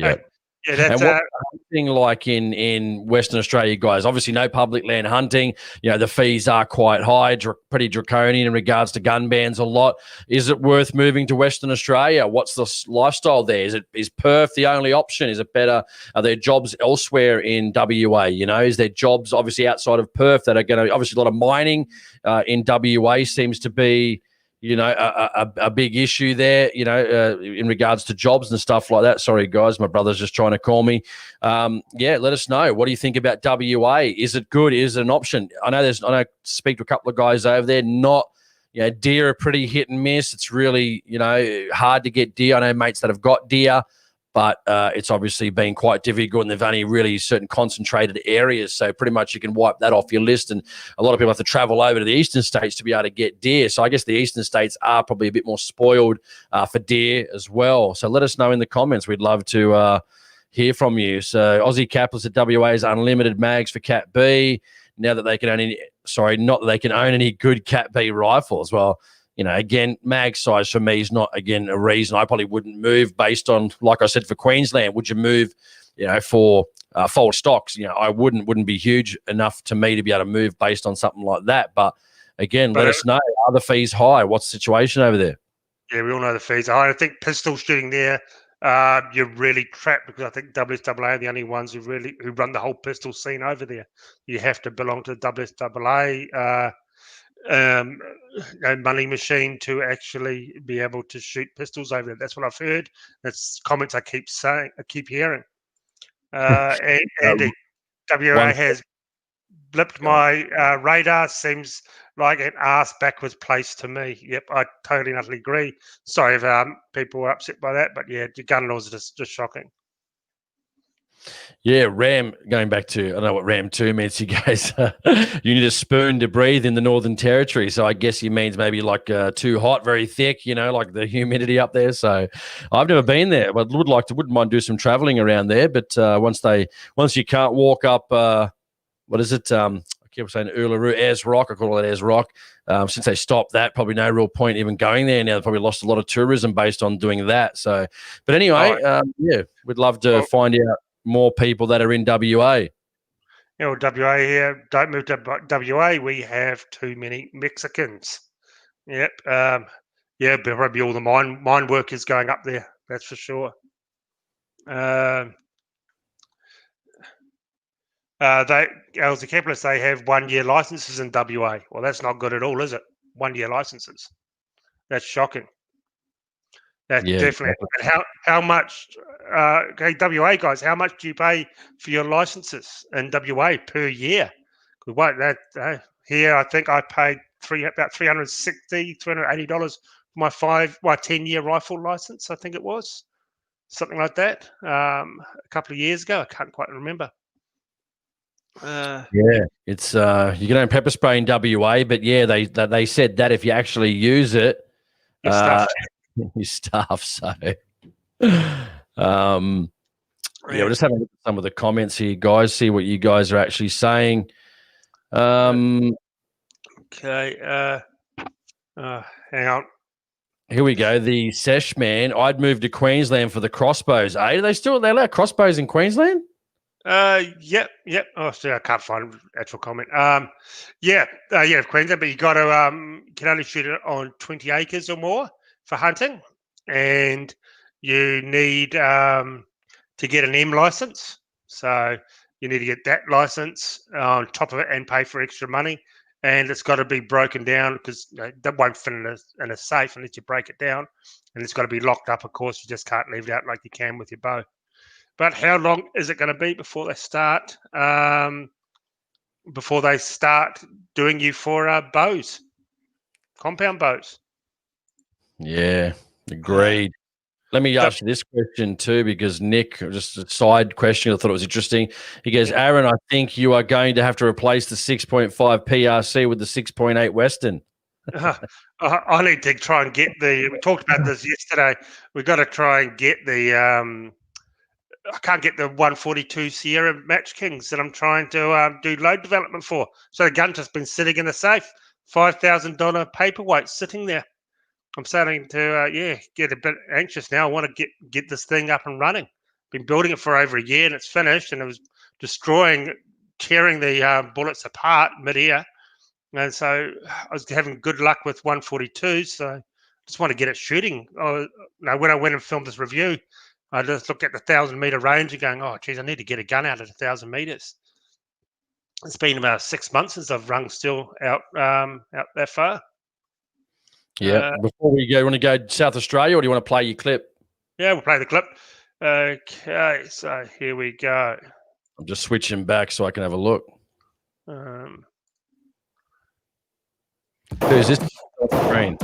Yeah, that's And what's the hunting like in Western Australia, guys? Obviously, no public land hunting. The fees are quite high, pretty draconian in regards to gun bans a lot. Is it worth moving to Western Australia? What's the lifestyle there? Is Perth the only option? Is it better? Are there jobs elsewhere in WA? Is there jobs obviously outside of Perth that are going to, obviously a lot of mining in WA seems to be a big issue there, in regards to jobs and stuff like that. Sorry, guys, my brother's just trying to call me. Let us know. What do you think about WA? Is it good? Is it an option? I know speak to a couple of guys over there, deer are pretty hit and miss. It's really, hard to get deer. I know mates that have got deer, but it's obviously been quite difficult, and they've only really certain concentrated areas. So pretty much you can wipe that off your list, and a lot of people have to travel over to the eastern states to be able to get deer. So I guess the eastern states are probably a bit more spoiled for deer as well. So let us know in the comments. We'd love to hear from you. So Aussie Capitalist at WA's unlimited mags for Cat B. Now that they can not that they can own any good Cat B rifles. Well, again, mag size for me is not, again, a reason I probably wouldn't move based on, like I said, for Queensland. Would you move, for fold stocks? I wouldn't be huge enough to me to be able to move based on something like that. But again, let us know. Are the fees high? What's the situation over there? Yeah, we all know the fees are high. I think pistol shooting there, you're really trapped, because I think WSAA are the only ones who run the whole pistol scene over there. You have to belong to the WSAA money machine to actually be able to shoot pistols over there. That's what I've heard. That's comments I keep hearing. And WA has blipped my radar. Seems like an ass backwards place to me. Yep, I totally and utterly agree. Sorry if people were upset by that, but yeah, the gun laws are just shocking. Yeah, Ram, going back to, I don't know what Ram 2 means, you guys. You need a spoon to breathe in the Northern Territory. So I guess he means maybe like too hot, very thick, like the humidity up there. So I've never been there, but wouldn't mind do some traveling around there. But once you can't walk up, what is it? I keep saying Uluru, Ayers Rock. I call it Ayers Rock. Since they stopped that, probably no real point even going there now. They've probably lost a lot of tourism based on doing that. So, but anyway, we'd love to find out more people that are in WA. WA here, don't move to WA. We have too many Mexicans. Yep. Probably all the mine workers going up there. That's for sure. As the capitalists, they have 1 year licenses in WA. Well, that's not good at all, is it? 1 year licenses. That's shocking. That's definitely. And how much? WA guys, how much do you pay for your licenses in WA per year? Here, I think I paid about $380 for my 10-year rifle license. I think it was something like that. A couple of years ago, I can't quite remember. It's you can own pepper spray in WA, but they said that if you actually use it, you stuff. So, we'll just have a look at some of the comments here, guys. See what you guys are actually saying. Okay, hang on. Here we go. The Sesh man. I'd move to Queensland for the crossbows. They allow crossbows in Queensland? Yep. Oh, sorry, I can't find an actual comment. Queensland, but you got to can only shoot it on 20 acres or more for hunting, and you need to get an M license. So you need to get that license on top of it and pay for extra money, and it's got to be broken down, because that won't fit in a safe unless you break it down, and it's got to be locked up. Of course, you just can't leave it out like you can with your bow. But how long is it going to be before they start? Doing you for bows, compound bows? Yeah, agreed. Let me ask you this question too, because Nick, just a side question, I thought it was interesting. He goes, Aaron, I think you are going to have to replace the 6.5 PRC with the 6.8 Western. I need to try and get we talked about this yesterday. We've got to try and get I can't get the 142 Sierra Match Kings that I'm trying to do load development for. So the gun's just been sitting in the safe, $5,000 paperweight sitting there. I'm starting to get a bit anxious now. I want to get this thing up and running. been building it for over a year, and it's finished, and it was tearing the bullets apart mid-air. And so I was having good luck with 142, so I just want to get it shooting. Now, when I went and filmed this review, I just looked at the 1,000-meter range and going, oh, geez, I need to get a gun out at 1,000 meters. It's been about 6 months since I've rung steel out that far. Yeah. Before we go, you want to go South Australia, or do you want to play your clip? Yeah, we'll play the clip. Okay, so here we go. I'm just switching back so I can have a look. Who's this? Green.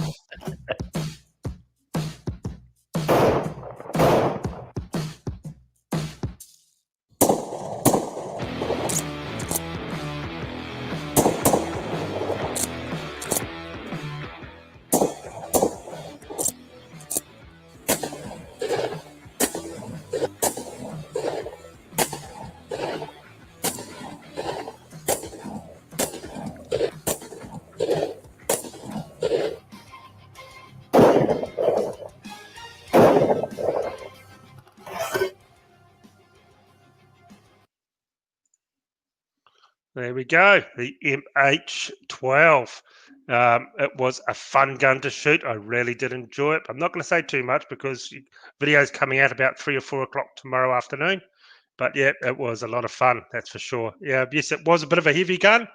There we go, the MH12. It was a fun gun to shoot. I really did enjoy it. I'm not going to say too much because video's coming out about 3 or 4 o'clock tomorrow afternoon. But yeah, it was a lot of fun, that's for sure. Yeah, yes, it was a bit of a heavy gun,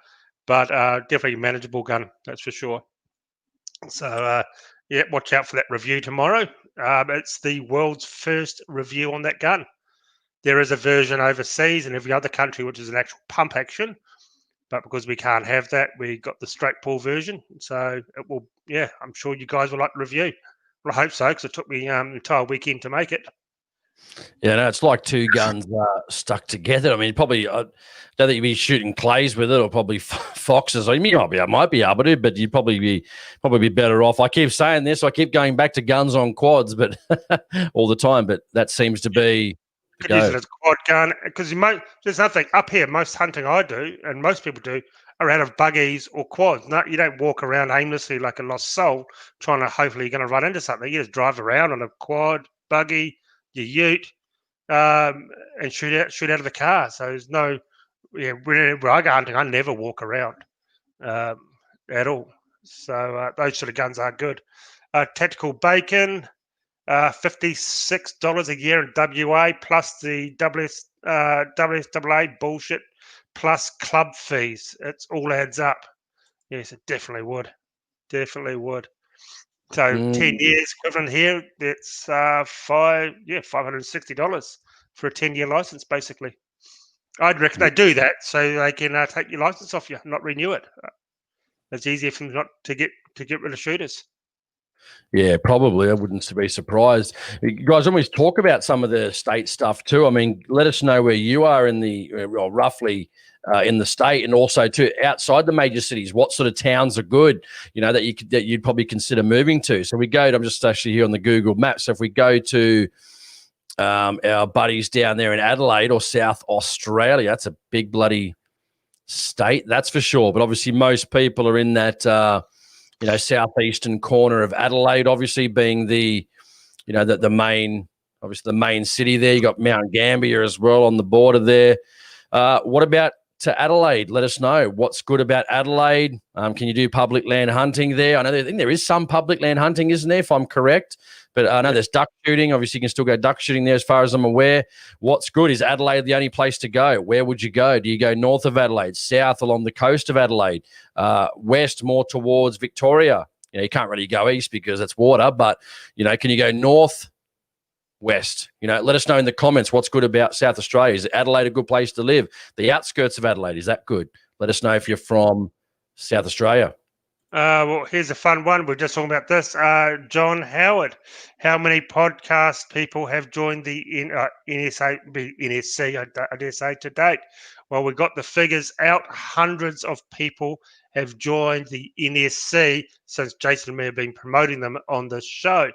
but definitely a manageable gun, that's for sure. So yeah, watch out for that review tomorrow. It's the world's first review on that gun. There is a version overseas in every other country, which is an actual pump action. But because we can't have that, we got the straight pull version. So it will, yeah, I'm sure you guys will like the review. Well, I hope so, because it took me an entire weekend to make it. Yeah, no, it's like two guns stuck together. I mean, probably I don't think you'd be shooting clays with it, or probably foxes. I mean, I might be able to, but you'd probably be better off. I keep saying this. I keep going back to guns on quads, but all the time. But that seems to be. Could use it as a quad gun, because there's nothing up here. Most hunting I do, and most people do, are out of buggies or quads. No, you don't walk around aimlessly like a lost soul, trying to hopefully you're going to run into something. You just drive around on a quad, buggy, your ute, and shoot out of the car. So there's no, whenever I go hunting, I never walk around at all. So those sort of guns are good. Tactical Bacon. $56 a year in WA, plus the WSAA bullshit, plus club fees. It all adds up. Yes, it definitely would. Definitely would. So 10 years equivalent here, it's $560 for a 10-year license, basically. I'd reckon they do that so they can take your license off you, not renew it. It's easier for them not to get rid of shooters. Yeah, probably. I wouldn't be surprised. You guys always talk about some of the state stuff too. I mean, let us know where you are in the roughly in the state, and also too outside the major cities. What sort of towns are good? That you'd probably consider moving to. So we go. I'm just actually here on the Google Maps. So if we go to our buddies down there in Adelaide or South Australia, that's a big bloody state, that's for sure. But obviously, most people are in that. Southeastern corner of Adelaide, obviously being the main, obviously the main city there. You got Mount Gambier as well on the border there. What about to Adelaide? Let us know what's good about Adelaide. Can you do public land hunting there? I think there is some public land hunting, isn't there, if I'm correct? But I know there's duck shooting. Obviously, you can still go duck shooting there as far as I'm aware. What's good? Is Adelaide the only place to go? Where would you go? Do you go north of Adelaide, south along the coast of Adelaide, west more towards Victoria? You can't really go east because it's water, but, can you go north, west? Let us know in the comments what's good about South Australia. Is Adelaide a good place to live? The outskirts of Adelaide, is that good? Let us know if you're from South Australia. Well, here's a fun one. We're just talking about this. John Howard, how many podcast people have joined the NSC, I dare say, to date? Well, we got the figures out. Hundreds of people have joined the NSC since Jason and me have been promoting them on the show.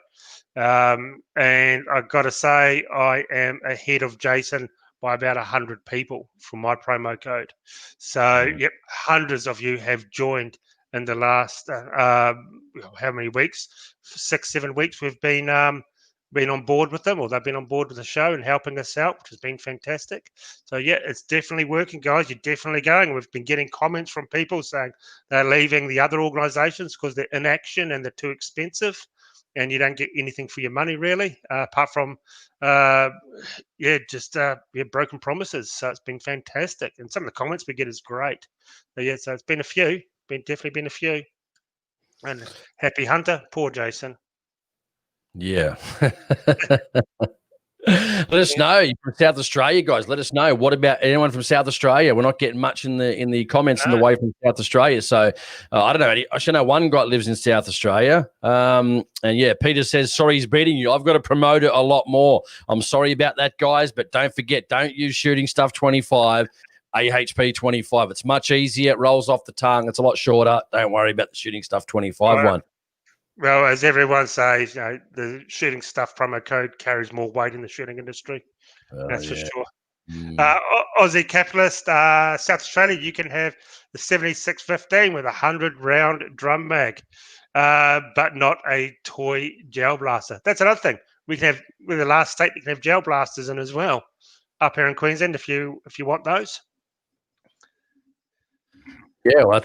And I've got to say, I am ahead of Jason by about 100 people from my promo code. So, yep, hundreds of you have joined in the last how many weeks? 6-7 weeks we've been been on board with them, or they've been on board with the show and helping us out, which has been fantastic. So yeah, it's definitely working, guys. You're definitely going. We've been getting comments from people saying they're leaving the other organisations because they're inaction and they're too expensive, and you don't get anything for your money really, apart from broken promises. So it's been fantastic, and some of the comments we get is great. So yeah, so it's been a few, definitely been a few, and happy hunter, poor Jason. Yeah. Let us know. You're from South Australia, guys. Let us know. What about anyone from South Australia? We're not getting much in the comments in the way from South Australia. So I don't know. I should know one guy lives in South Australia. And yeah, Peter says, sorry he's beating you. I've got to promote it a lot more. I'm sorry about that, guys. But don't forget, don't use Shooting Stuff 25. AHP 25. It's much easier. It rolls off the tongue. It's a lot shorter. Don't worry about the Shooting Stuff 25 one. Well, as everyone says, the Shooting Stuff promo code carries more weight in the shooting industry. That's for sure. Aussie Capitalist, South Australia, you can have the 7615 with a 100-round drum mag, but not a toy gel blaster. That's another thing. We can have, with the last state, you can have gel blasters in as well up here in Queensland if you want those. Yeah, well,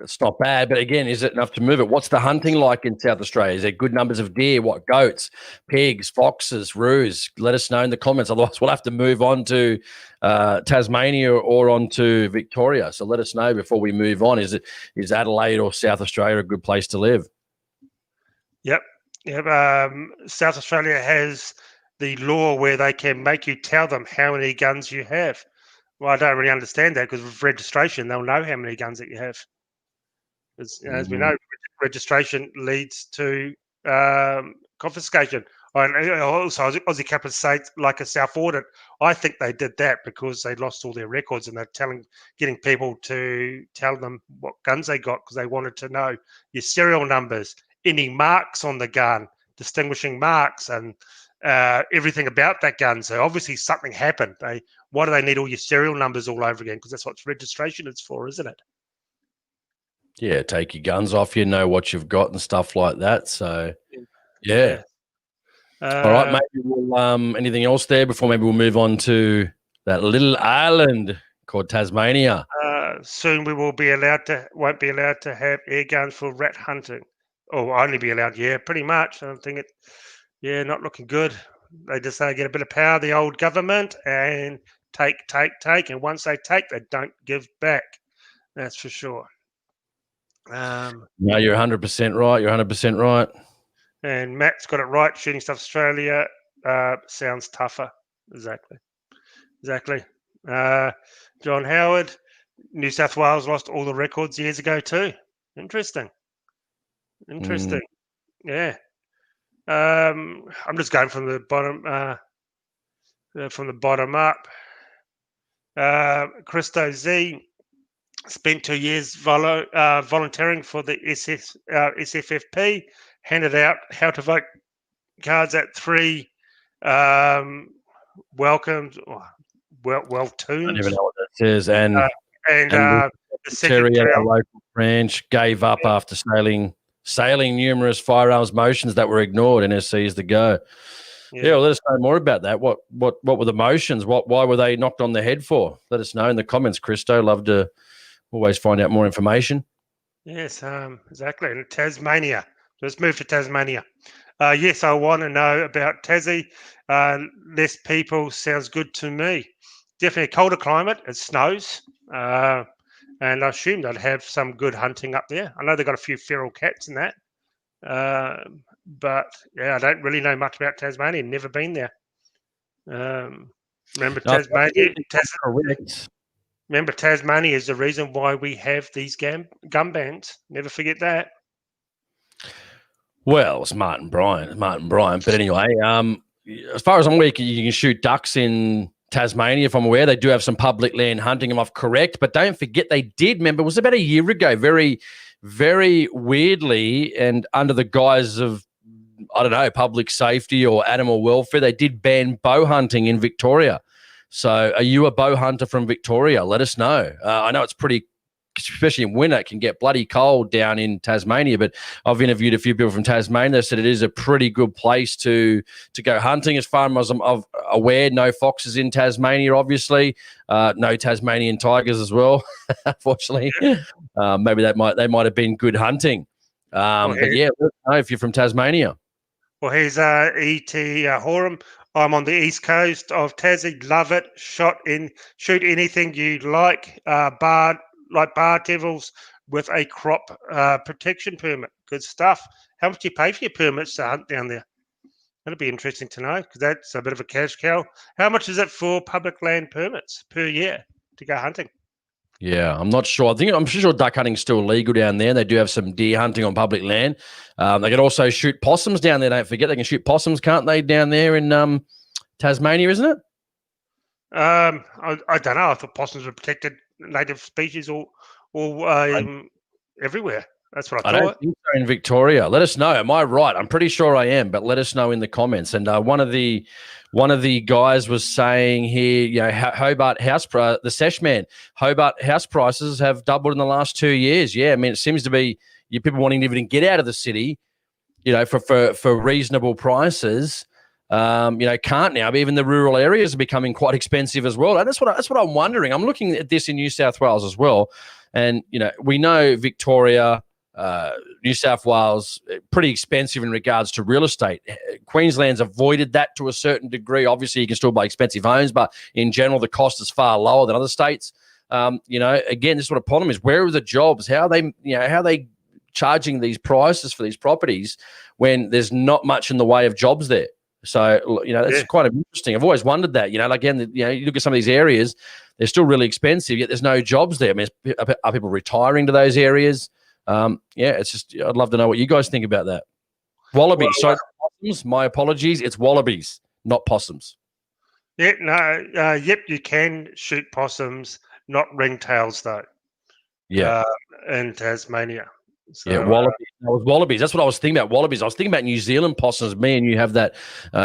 it's not bad, but again, is it enough to move it? What's the hunting like in South Australia? Is there good numbers of deer? What, goats, pigs, foxes, roos? Let us know in the comments. Otherwise, we'll have to move on to Tasmania or on to Victoria. So let us know before we move on. Is Adelaide or South Australia a good place to live? Yep. South Australia has the law where they can make you tell them how many guns you have. Well, I don't really understand that because with registration, they'll know how many guns that you have. As we know, registration leads to confiscation. And also, Aussie Capital States, like a self-audit, I think they did that because they lost all their records and they're getting people to tell them what guns they got because they wanted to know your serial numbers, any marks on the gun, distinguishing marks, and everything about that gun. So obviously something happened. Why do they need all your serial numbers all over again? Because that's what registration is for, isn't it? Yeah, take your guns off you, know what you've got and stuff like that. So, yeah. All right, maybe we'll anything else there before maybe we'll move on to that little island called Tasmania. Soon we won't be allowed to have air guns for rat hunting. Or only be allowed, pretty much. I think not looking good. They just get a bit of power, the old government, and take. And once they take, they don't give back. That's for sure. No, you're 100% right. You're 100% right. And Matt's got it right. Shooting Stuff Australia sounds tougher. Exactly. John Howard, New South Wales lost all the records years ago too. Interesting. Yeah. I'm just going from the bottom up. Christo Z spent 2 years volunteering for the SFFP. Handed out how to vote cards at 3 welcomes. Well tuned. I don't even know what that says. And the secretary, our local branch, gave up after sailing numerous firearms motions that were ignored. NSC is the go. Yeah, well, let us know more about that. What were the motions? Why were they knocked on the head for? Let us know in the comments, Christo. Love to always find out more information. Yes, exactly. And Tasmania. Let's move to Tasmania. Yes, I want to know about Tassie. Less people sounds good to me. Definitely a colder climate. It snows. And I assume they'd have some good hunting up there. I know they've got a few feral cats in that. But, I don't really know much about Tasmania. Never been there. Remember Tasmania? Remember, Tasmania is the reason why we have these gun bans. Never forget that. Well, it's Martin Bryant. But anyway, as far as I'm aware, you can shoot ducks in Tasmania, if I'm aware. They do have some public land hunting, if I'm correct. But don't forget, they did, remember, it was about a year ago, very, very weirdly, and under the guise of, I don't know, public safety or animal welfare, they did ban bow hunting in Victoria. So are you a bow hunter from Victoria? Let us know. I know it's pretty especially in winter, it can get bloody cold down in Tasmania. But I've interviewed a few people from Tasmania. They said it is a pretty good place to go hunting. As far as I'm aware, no foxes in Tasmania, obviously. No Tasmanian tigers as well, unfortunately. Maybe they might have been good hunting. But yeah, let us know if you're from Tasmania. Well, here's E.T. Horam. I'm on the east coast of Tassie. Love it. Shoot anything you like. Bar devils with a crop protection permit. Good stuff. How much do you pay for your permits to hunt down there? That'd be interesting to know, because that's a bit of a cash cow. How much is it for public land permits per year to go hunting? Yeah, I'm not sure. I'm sure duck hunting is still legal down there. They do have some deer hunting on public land. They can also shoot possums down there. Don't forget, they can shoot possums, can't they, down there in Tasmania, isn't it? I don't know. I thought possums were protected native species all everywhere. That's what I thought. I don't think so in Victoria. Let us know. Am I right? I'm pretty sure I am, but let us know in the comments. And one of the guys was saying here, Hobart house the Sesh man, Hobart house prices have doubled in the last 2 years. Yeah, I mean, it seems to be people wanting to even get out of the city, for reasonable prices. Can't now. But even the rural areas are becoming quite expensive as well. And that's what I'm wondering. I'm looking at this in New South Wales as well, and we know Victoria, New South Wales, pretty expensive in regards to real estate. Queensland's avoided that to a certain degree. Obviously, you can still buy expensive homes, but in general, the cost is far lower than other states. Again, this is what a problem is. Where are the jobs? How are they charging these prices for these properties when there's not much in the way of jobs there? So, that's quite interesting. I've always wondered that, again, you look at some of these areas, they're still really expensive, yet there's no jobs there. I mean, are people retiring to those areas? It's just, I'd love to know what you guys think about that. Wallabies. Well, possums, my apologies. It's wallabies, not possums. You can shoot possums, not ringtails though. Yeah. In Tasmania. So, wallabies. That was wallabies. That's what I was thinking about. Wallabies. I was thinking about New Zealand possums. Me and you have that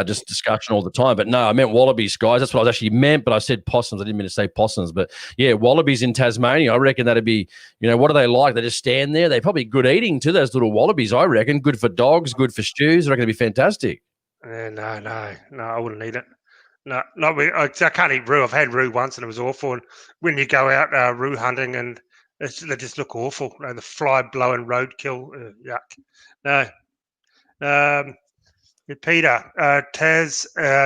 just discussion all the time. But no, I meant wallabies, guys. That's what I was actually meant. But I said possums. I didn't mean to say possums. But yeah, wallabies in Tasmania. I reckon that'd be, what are they like? They just stand there. They're probably good eating too, those little wallabies, I reckon. Good for dogs, good for stews. I reckon it'd be fantastic. No, I wouldn't eat it. No, I can't eat roo. I've had roo once and it was awful. And when you go out roo hunting and they just look awful. The fly blowing roadkill. Yuck. No. Peter,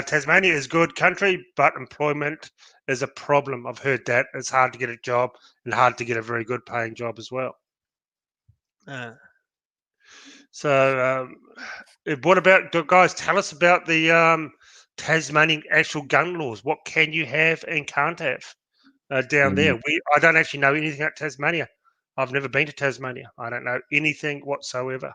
Tasmania is good country, but employment is a problem. I've heard that. It's hard to get a job and hard to get a very good paying job as well. What about, guys, tell us about the Tasmanian actual gun laws. What can you have and can't have? Down there. I don't actually know anything about Tasmania. I've never been to Tasmania. I don't know anything whatsoever.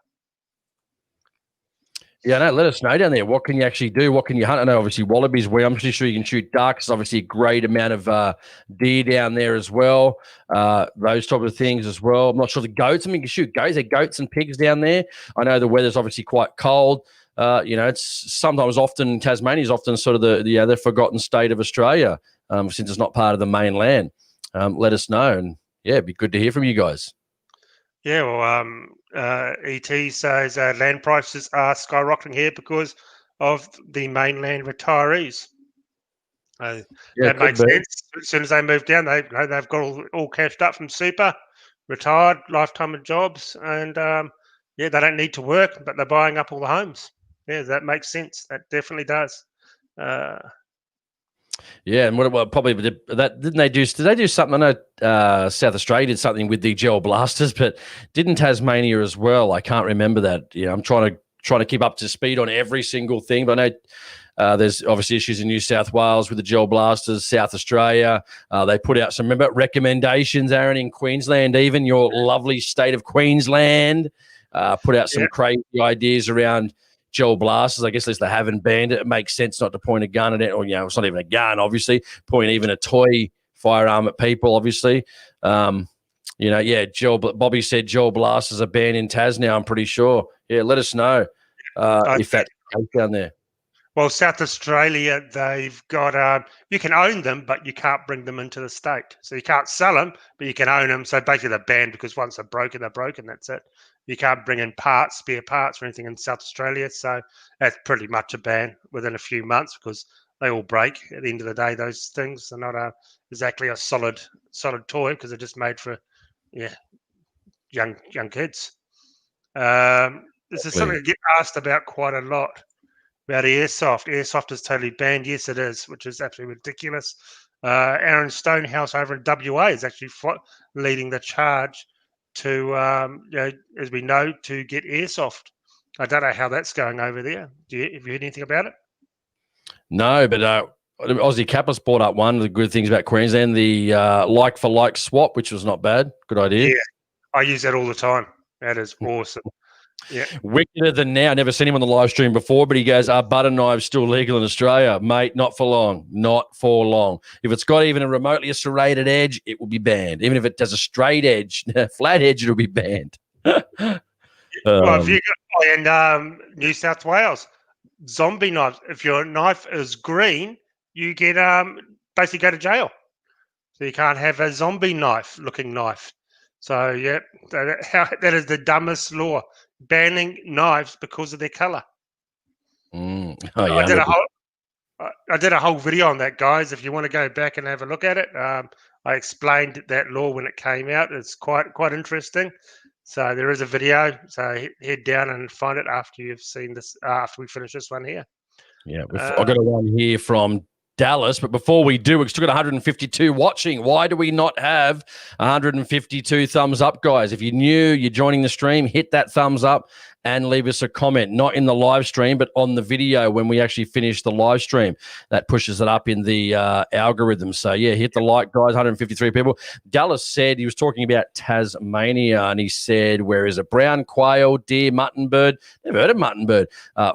Yeah, no, let us know down there. What can you actually do? What can you hunt? I know obviously wallabies, I'm pretty sure you can shoot ducks. Obviously a great amount of deer down there as well. Those type of things as well. I'm not sure the goats. I mean, you can shoot goats. There are goats and pigs down there. I know the weather's obviously quite cold. It's often Tasmania is often sort of the forgotten state of Australia, since it's not part of the mainland. Let us know, and it'd be good to hear from you guys. Yeah, well, ET says land prices are skyrocketing here because of the mainland retirees. That makes sense. As soon as they move down, they've got all cashed up from super, retired, lifetime of jobs, and they don't need to work, but they're buying up all the homes. Yeah, that makes sense. That definitely does. Yeah, and what probably that didn't they do? Did they do something? I know South Australia did something with the gel blasters, but didn't Tasmania as well? I can't remember that. I'm trying to keep up to speed on every single thing, but I know there's obviously issues in New South Wales with the gel blasters. South Australia, they put out some recommendations. Aaron, in Queensland, even your lovely state of Queensland, put out some crazy ideas around gel blasters. I guess at least they haven't banned it. It makes sense not to point a gun at it, or it's not even a gun, obviously. Point even a toy firearm at people, obviously. Bobby said gel blasters are banned in Tas now, I'm pretty sure. Yeah, let us know if that's down there. Well, South Australia, they've got you can own them, but you can't bring them into the state. So you can't sell them, but you can own them. So basically, they're banned because once they're broken, they're broken. That's it. You can't bring in parts, spare parts, or anything in South Australia. So that's pretty much a ban within a few months because they all break. At the end of the day, those things are not exactly a solid toy because they're just made for young kids. This is something I get asked about quite a lot. About airsoft. Airsoft is totally banned. Yes, it is, which is absolutely ridiculous. Aaron Stonehouse over in WA is actually leading the charge to, as we know, to get airsoft. I don't know how that's going over there. Have you heard anything about it? No, but Aussie Capitalist brought up one of the good things about Queensland, the like for like swap, which was not bad. Good idea. Yeah, I use that all the time. That is awesome. Yeah. Wickeder than now. Never seen him on the live stream before, but he goes, are butter knives still legal in Australia? Mate, not for long. Not for long. If it's got even a remotely serrated edge, it will be banned. Even if it does a straight edge, flat edge, it'll be banned. Well, if you got in New South Wales, zombie knives, if your knife is green, you get basically go to jail. So you can't have a zombie looking knife. So, yeah, that is the dumbest law, banning knives because of their colour. Oh, yeah, I did a whole video on that, guys. If you want to go back and have a look at it, I explained that law when it came out. It's quite interesting. So there is a video. So head down and find it after you've seen this. After we finish this one here. Yeah, I've got a one here from Dallas, but before we do, we've still got 152 watching. Why do we not have 152 thumbs up, guys? If you're new, you're joining the stream, hit that thumbs up and leave us a comment, not in the live stream, but on the video when we actually finish the live stream. That pushes it up in the algorithm. So, yeah, hit the like, guys, 153 people. Dallas said, he was talking about Tasmania, and he said, where is it? Brown quail, deer, mutton bird. Never heard of mutton bird.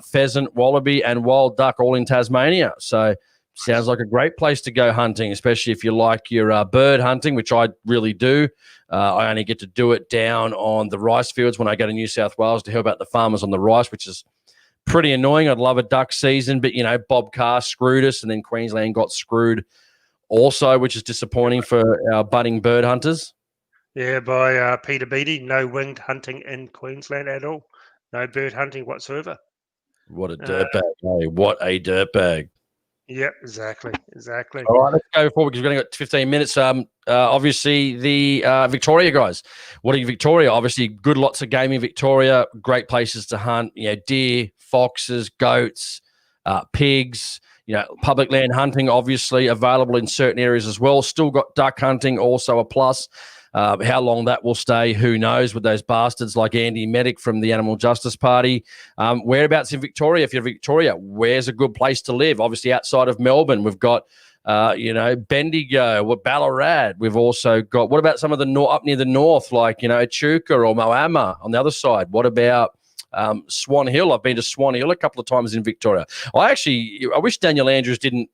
Pheasant, wallaby, and wild duck all in Tasmania. So, sounds like a great place to go hunting, especially if you like your bird hunting, which I really do. I only get to do it down on the rice fields when I go to New South Wales to help out the farmers on the rice, which is pretty annoying. I'd love a duck season, but, Bob Carr screwed us, and then Queensland got screwed also, which is disappointing for our budding bird hunters. Yeah, by Peter Beattie. No winged hunting in Queensland at all. No bird hunting whatsoever. What a dirtbag. Hey, what a dirtbag. Yeah, exactly. All right, let's go forward because we've only got 15 minutes. Obviously, the Victoria guys. What are you, Victoria? Obviously, good lots of game in Victoria. Great places to hunt. Deer, foxes, goats, pigs. Public land hunting, obviously, available in certain areas as well. Still got duck hunting, also a plus. How long that will stay, who knows, with those bastards like Andy Medic from the Animal Justice Party. Whereabouts in Victoria? If you're Victoria, where's a good place to live? Obviously, outside of Melbourne, we've got, Bendigo, Ballarat. We've also got, what about some of the up near the north, like, Echuca or Moama on the other side? What about Swan Hill? I've been to Swan Hill a couple of times in Victoria. I wish Daniel Andrews didn't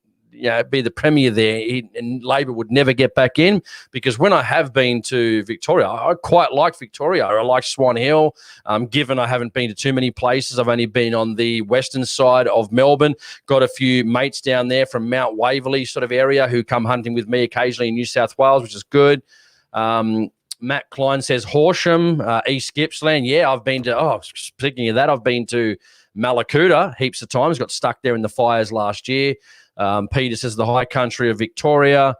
be the premier there, and Labor would never get back in, because when I have been to Victoria, I quite like Victoria. I like Swan Hill. Given I haven't been to too many places, I've only been on the western side of Melbourne. Got a few mates down there from Mount Waverley sort of area who come hunting with me occasionally in New South Wales, which is good. Matt Klein says Horsham, East Gippsland. Yeah, I've been to, speaking of that, I've been to Malakuta heaps of times. Got stuck there in the fires last year. Peter says the high country of Victoria.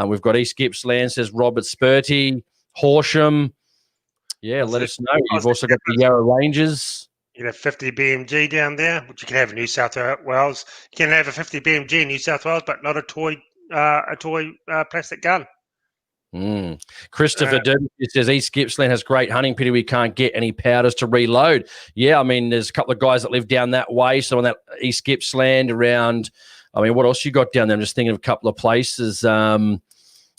We've got East Gippsland, says Robert Spurty. Horsham. Yeah, let us know. You've also got the Yarra Ranges. You have 50 BMG down there, which you can have in New South Wales. You can have a 50 BMG in New South Wales, but not a toy plastic gun. Christopher Derby says East Gippsland has great hunting. Pity we can't get any powders to reload. Yeah, I mean, there's a couple of guys that live down that way. So on that East Gippsland around, what else you got down there? I'm just thinking of a couple of places. I've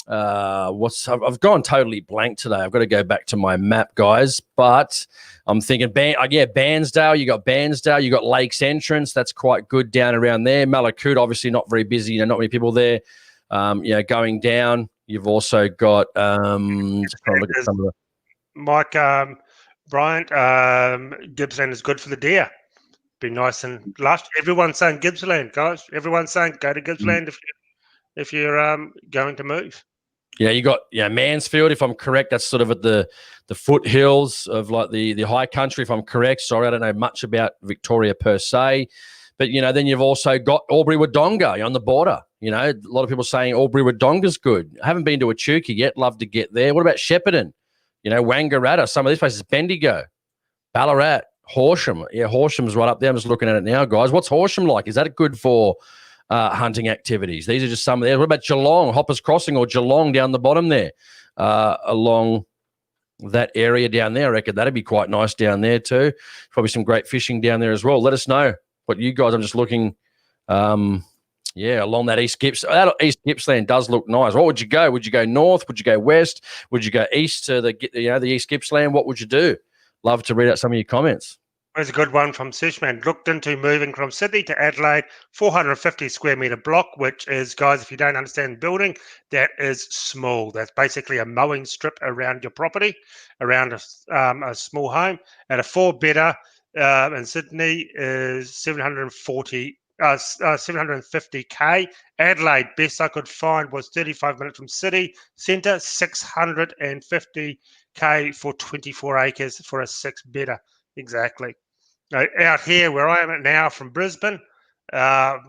gone totally blank today. I've got to go back to my map, guys. But I'm thinking, Bairnsdale. You got Bairnsdale. You got Lakes Entrance. That's quite good down around there. Malakuta, obviously not very busy. Not many people there. Going down. You've also got just trying to look at some of the Mike Bryant. Gippsland is good for the deer. Be nice and lush. Everyone's saying Gippsland, guys. Everyone's saying go to Gippsland if you're going to move. Yeah, you got Mansfield, if I'm correct. That's sort of at the foothills of like the high country, if I'm correct. Sorry, I don't know much about Victoria per se. But, then you've also got Albury-Wodonga on the border. A lot of people saying Albury-Wodonga's good. I haven't been to Echuca yet. Love to get there. What about Shepparton? Wangaratta, some of these places, Bendigo, Ballarat, Horsham. Yeah, Horsham's right up there. I'm just looking at it now, guys. What's Horsham like? Is that good for hunting activities? These are just some of theirs. What about Geelong, Hoppers Crossing or Geelong down the bottom there along that area down there? I reckon that'd be quite nice down there too. Probably some great fishing down there as well. Let us know what you guys, I'm just looking, along that East Gippsland. East Gippsland does look nice. What would you go? Would you go north? Would you go west? Would you go east to the East Gippsland? What would you do? Love to read out some of your comments. There's a good one from Sushman. Looked into moving from Sydney to Adelaide, 450 square metre block, which is, guys, if you don't understand building, that is small. That's basically a mowing strip around your property, around a small home. And a 4-bedder in Sydney is 750K. Adelaide, best I could find was 35 minutes from city centre, 650K for 24 acres for a 6-bedder. Exactly. Out here where I am at now from Brisbane, I've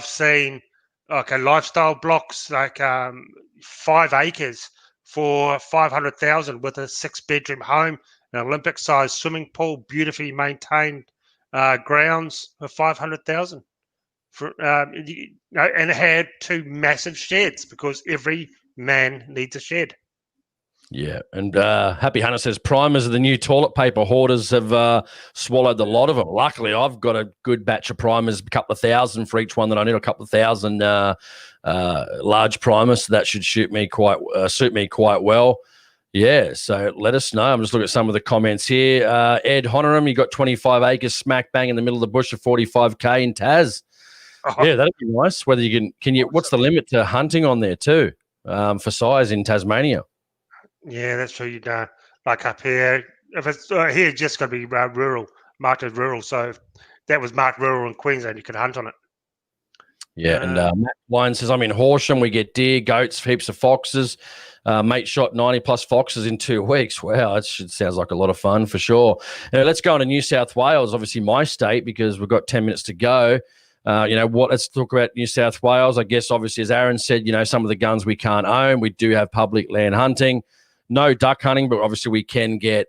seen lifestyle blocks like 5 acres for 500,000 with a 6-bedroom home, an Olympic-sized swimming pool, beautifully maintained grounds for 500,000. And it had 2 massive sheds because every man needs a shed. Yeah, and Happy Hunter says primers are the new toilet paper. Hoarders have swallowed a lot of them. Luckily, I've got a good batch of primers, a couple of thousand for each one that I need, a couple of thousand large primers. So that should suit me quite well. Yeah, so let us know. I'm just looking at some of the comments here. Ed Honoram, you got 25 acres smack bang in the middle of the bush of 45K in Tas. Yeah, that'd be nice. Whether you can you? What's the limit to hunting on there too for size in Tasmania? Yeah, that's true. Like up here, if it's here, it's just going to be rural, marked as rural. So if that was marked rural in Queensland, you could hunt on it. Yeah, and Matt Wine says, I'm in Horsham. We get deer, goats, heaps of foxes. Mate shot 90-plus foxes in 2 weeks. Wow, that sounds like a lot of fun for sure. Let's go on to New South Wales, obviously my state, because we've got 10 minutes to go. Let's talk about New South Wales. I guess, obviously, as Aaron said, some of the guns we can't own. We do have public land hunting. No duck hunting, but obviously we can get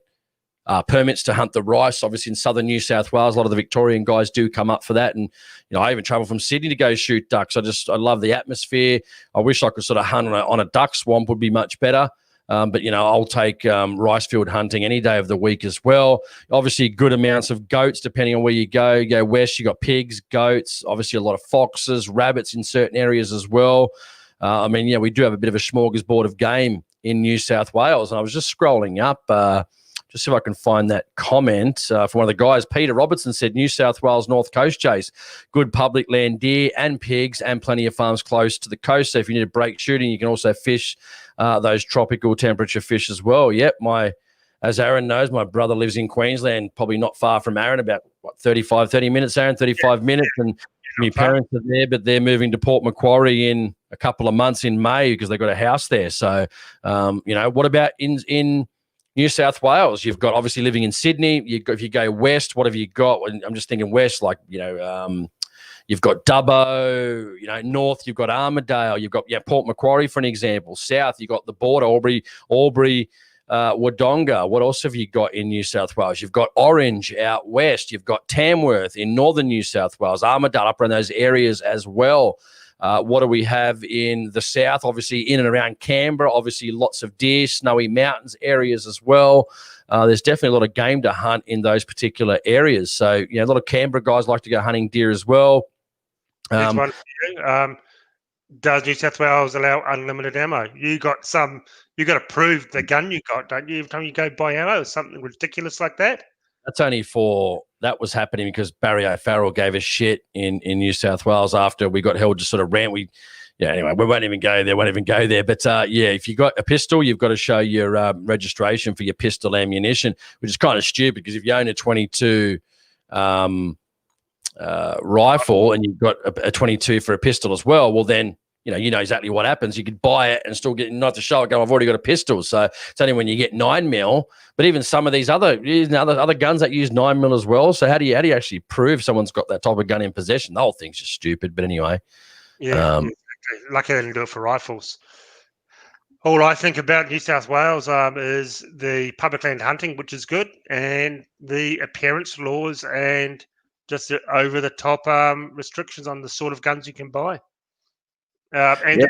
permits to hunt the rice. Obviously in southern New South Wales, a lot of the Victorian guys do come up for that. And, I even travel from Sydney to go shoot ducks. I love the atmosphere. I wish I could sort of hunt on a duck swamp would be much better. But I'll take rice field hunting any day of the week as well. Obviously good amounts of goats depending on where you go. You go west, you got pigs, goats, obviously a lot of foxes, rabbits in certain areas as well. We do have a bit of a smorgasbord of game in New South Wales. And I was just scrolling up, just see if I can find that comment from one of the guys. Peter Robertson said, New South Wales North Coast Chase, good public land deer and pigs and plenty of farms close to the coast. So if you need a break shooting, you can also fish those tropical temperature fish as well. Yep, as Aaron knows, my brother lives in Queensland, probably not far from Aaron, about 30 minutes, Aaron, 35 minutes. And my parents are there, but they're moving to Port Macquarie in a couple of months in May because they've got a house there. So, what about in New South Wales? You've got obviously living in Sydney. If you go west, what have you got? And I'm just thinking west, like, you've got Dubbo, north, you've got Armidale, you've got Port Macquarie, for an example. South, you've got the border, Albury, Wodonga. What else have you got in New South Wales? You've got Orange out west. You've got Tamworth in northern New South Wales, Armidale up around those areas as well. What do we have in the south? Obviously, in and around Canberra, obviously lots of deer, snowy mountains areas as well. There's definitely a lot of game to hunt in those particular areas. So, a lot of Canberra guys like to go hunting deer as well. Next one for you. Does New South Wales allow unlimited ammo? You got to prove the gun you got, don't you? Every time you go buy ammo or something ridiculous like that. That's only that was happening because Barry O'Farrell gave us shit in New South Wales after we got held to sort of rant. Anyway, we won't even go there. But if you got a pistol, you've got to show your registration for your pistol ammunition, which is kind of stupid because if you own a 22 rifle and you've got a 22 for a pistol as well, well then you know exactly what happens. You could buy it and still get not to show it. Go, I've already got a pistol. So it's only when you get 9mm. But even some of these other guns that use 9mm as well. So how do you actually prove someone's got that type of gun in possession? The whole thing's just stupid. But anyway, exactly. Lucky they didn't do it for rifles. All I think about New South Wales is the public land hunting, which is good, and the appearance laws and just the over-the-top restrictions on the sort of guns you can buy. The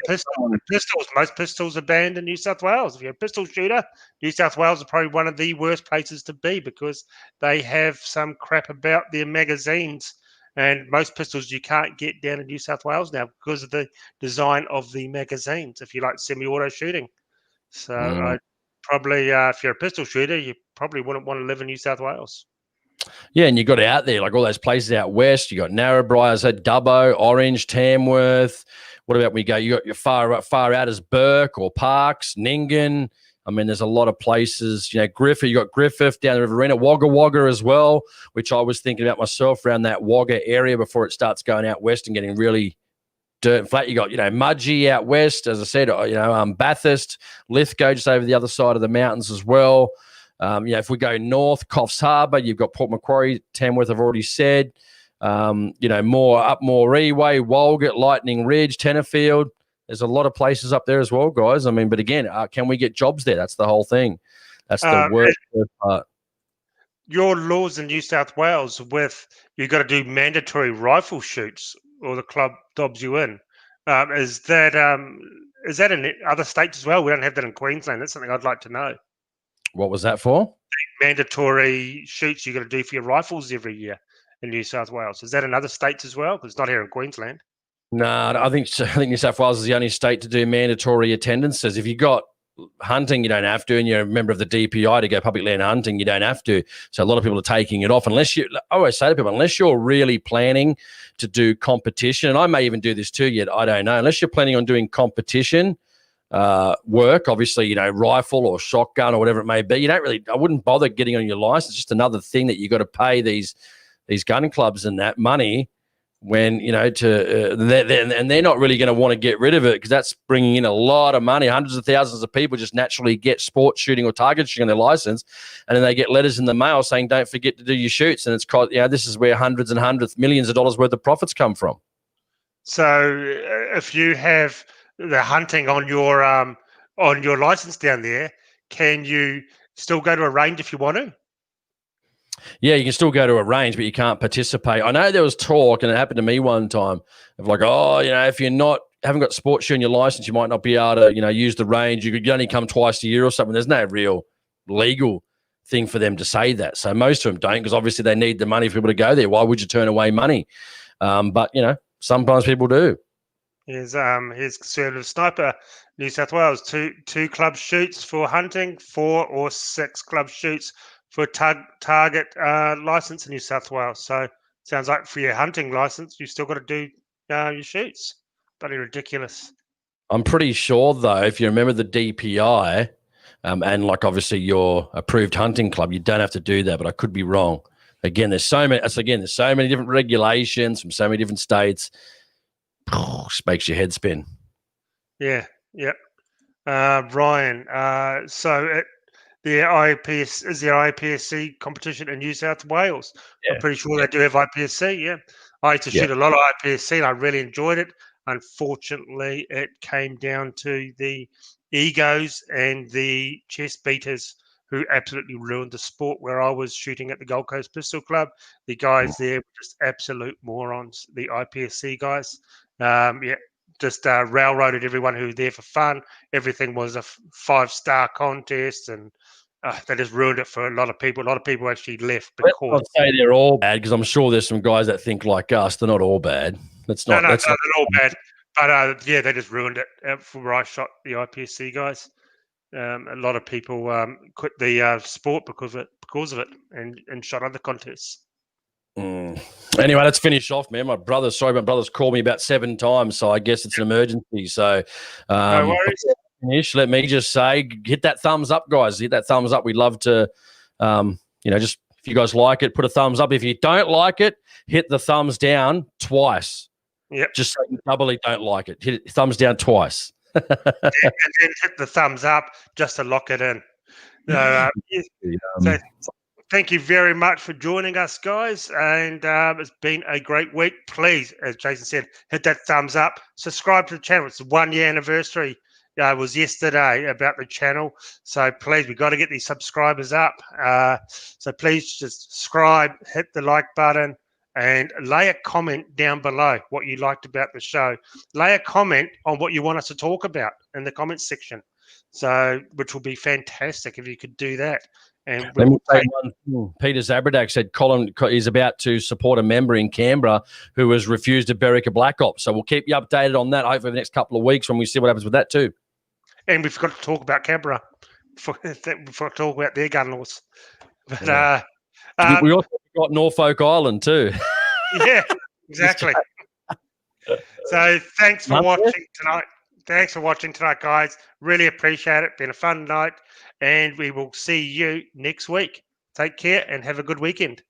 pistols, most pistols are banned in New South Wales. If you're a pistol shooter, New South Wales is probably one of the worst places to be because they have some crap about their magazines. And most pistols you can't get down in New South Wales now because of the design of the magazines, if you like semi-auto shooting. So I probably, if you're a pistol shooter, you probably wouldn't want to live in New South Wales. Yeah, and you got out there, like all those places out west. You got Narrabri, I Dubbo, Orange, Tamworth. What about when you go? You got your far out as Burke or Parks, Nyngan. I mean, there's a lot of places. Griffith. You got Griffith down the Riverina, Wagga Wagga as well, which I was thinking about myself around that Wagga area before it starts going out west and getting really dirt and flat. You got Mudgee out west, as I said. Bathurst, Lithgow just over the other side of the mountains as well. If we go north, Coffs Harbour, you've got Port Macquarie, Tamworth, I've already said. More up Moree, Walgett, Lightning Ridge, Tenterfield. There's a lot of places up there as well, guys. I mean, but again, can we get jobs there? That's the whole thing. That's the worst part. Your laws in New South Wales you've got to do mandatory rifle shoots or the club dobs you in. Is that in other states as well? We don't have that in Queensland. That's something I'd like to know. What was that for? Mandatory shoots you got to do for your rifles every year in New South Wales. Is that in other states as well? Because it's not here in Queensland. No, I think New South Wales is the only state to do mandatory attendances. If you got hunting, you don't have to, and you're a member of the DPI to go public land hunting, you don't have to. So a lot of people are taking it off. I always say to people, unless you're really planning to do competition, and I may even do this too yet, I don't know. Unless you're planning on doing competition work, obviously, rifle or shotgun or whatever it may be, I wouldn't bother getting on your license. It's just another thing that you got to pay these gun clubs and that money when, and they're not really going to want to get rid of it because that's bringing in a lot of money. Hundreds of thousands of people just naturally get sport shooting or target shooting on their license, and then they get letters in the mail saying, don't forget to do your shoots. And it's called, this is where hundreds and hundreds, millions of dollars worth of profits come from. So if you have the hunting on your license down there, can you still go to a range if you want to? Yeah, you can still go to a range, but you can't participate. I know there was talk, and it happened to me one time, of like, if you're haven't got sports shoe on your license, you might not be able to, use the range. You could only come twice a year or something. There's no real legal thing for them to say that. So most of them don't, because obviously they need the money for people to go there. Why would you turn away money? But sometimes people do. Here's Conservative Sniper, New South Wales. Two club shoots for hunting, 4 or 6 club shoots for target license in New South Wales. So sounds like for your hunting license, you still got to do your shoots. Bloody ridiculous. I'm pretty sure though, if you remember the DPI, and like obviously your approved hunting club, you don't have to do that. But I could be wrong. Again, there's so many different regulations from so many different states. Just makes your head spin. Yeah. Ryan, the IPSC competition in New South Wales. Yeah. I'm pretty sure they do have IPSC, yeah. I used to shoot a lot of IPSC and I really enjoyed it. Unfortunately, it came down to the egos and the chest beaters who absolutely ruined the sport. Where I was shooting at the Gold Coast Pistol Club, the guys there were just absolute morons, the IPSC guys. Just railroaded everyone who was there for fun. Everything was a 5-star contest, and they just ruined it for a lot of people. A lot of people actually left because Let's not say they're all bad, because I'm sure there's some guys that think like us. They're not all bad. They're not all bad. But they just ruined it for where I shot the IPSC guys. A lot of people quit the sport because of it and shot other contests. Anyway, let's finish off, man. My brother's called me about 7 times, so I guess it's an emergency. So, no worries. Finish. Let me just say, hit that thumbs up, guys. Hit that thumbs up. We'd love to, just if If you guys like it, put a thumbs up. If you don't like it, hit the thumbs down twice. Yep. Just so you doubly don't like it. Hit it, thumbs down twice. And then hit the thumbs up just to lock it in. So thank you very much for joining us, guys. And it's been a great week. Please, as Jason said, hit that thumbs up. Subscribe to the channel. It's the 1 year anniversary. It was yesterday about the channel. So please, we've got to get these subscribers up. So please just subscribe, hit the like button, and lay a comment down below what you liked about the show. Lay a comment on what you want us to talk about in the comments section. So, which will be fantastic if you could do that. And let me say one thing. Peter Zabradak said Colin is about to support a member in Canberra who has refused to Berwick Black Ops. So we'll keep you updated on that over the next couple of weeks when we see what happens with that too. And we've got to talk about Canberra before talk about their gun laws. But we also got Norfolk Island too. Yeah, exactly. So thanks for watching tonight. Thanks for watching tonight, guys. Really appreciate it. Been a fun night, and we will see you next week. Take care and have a good weekend.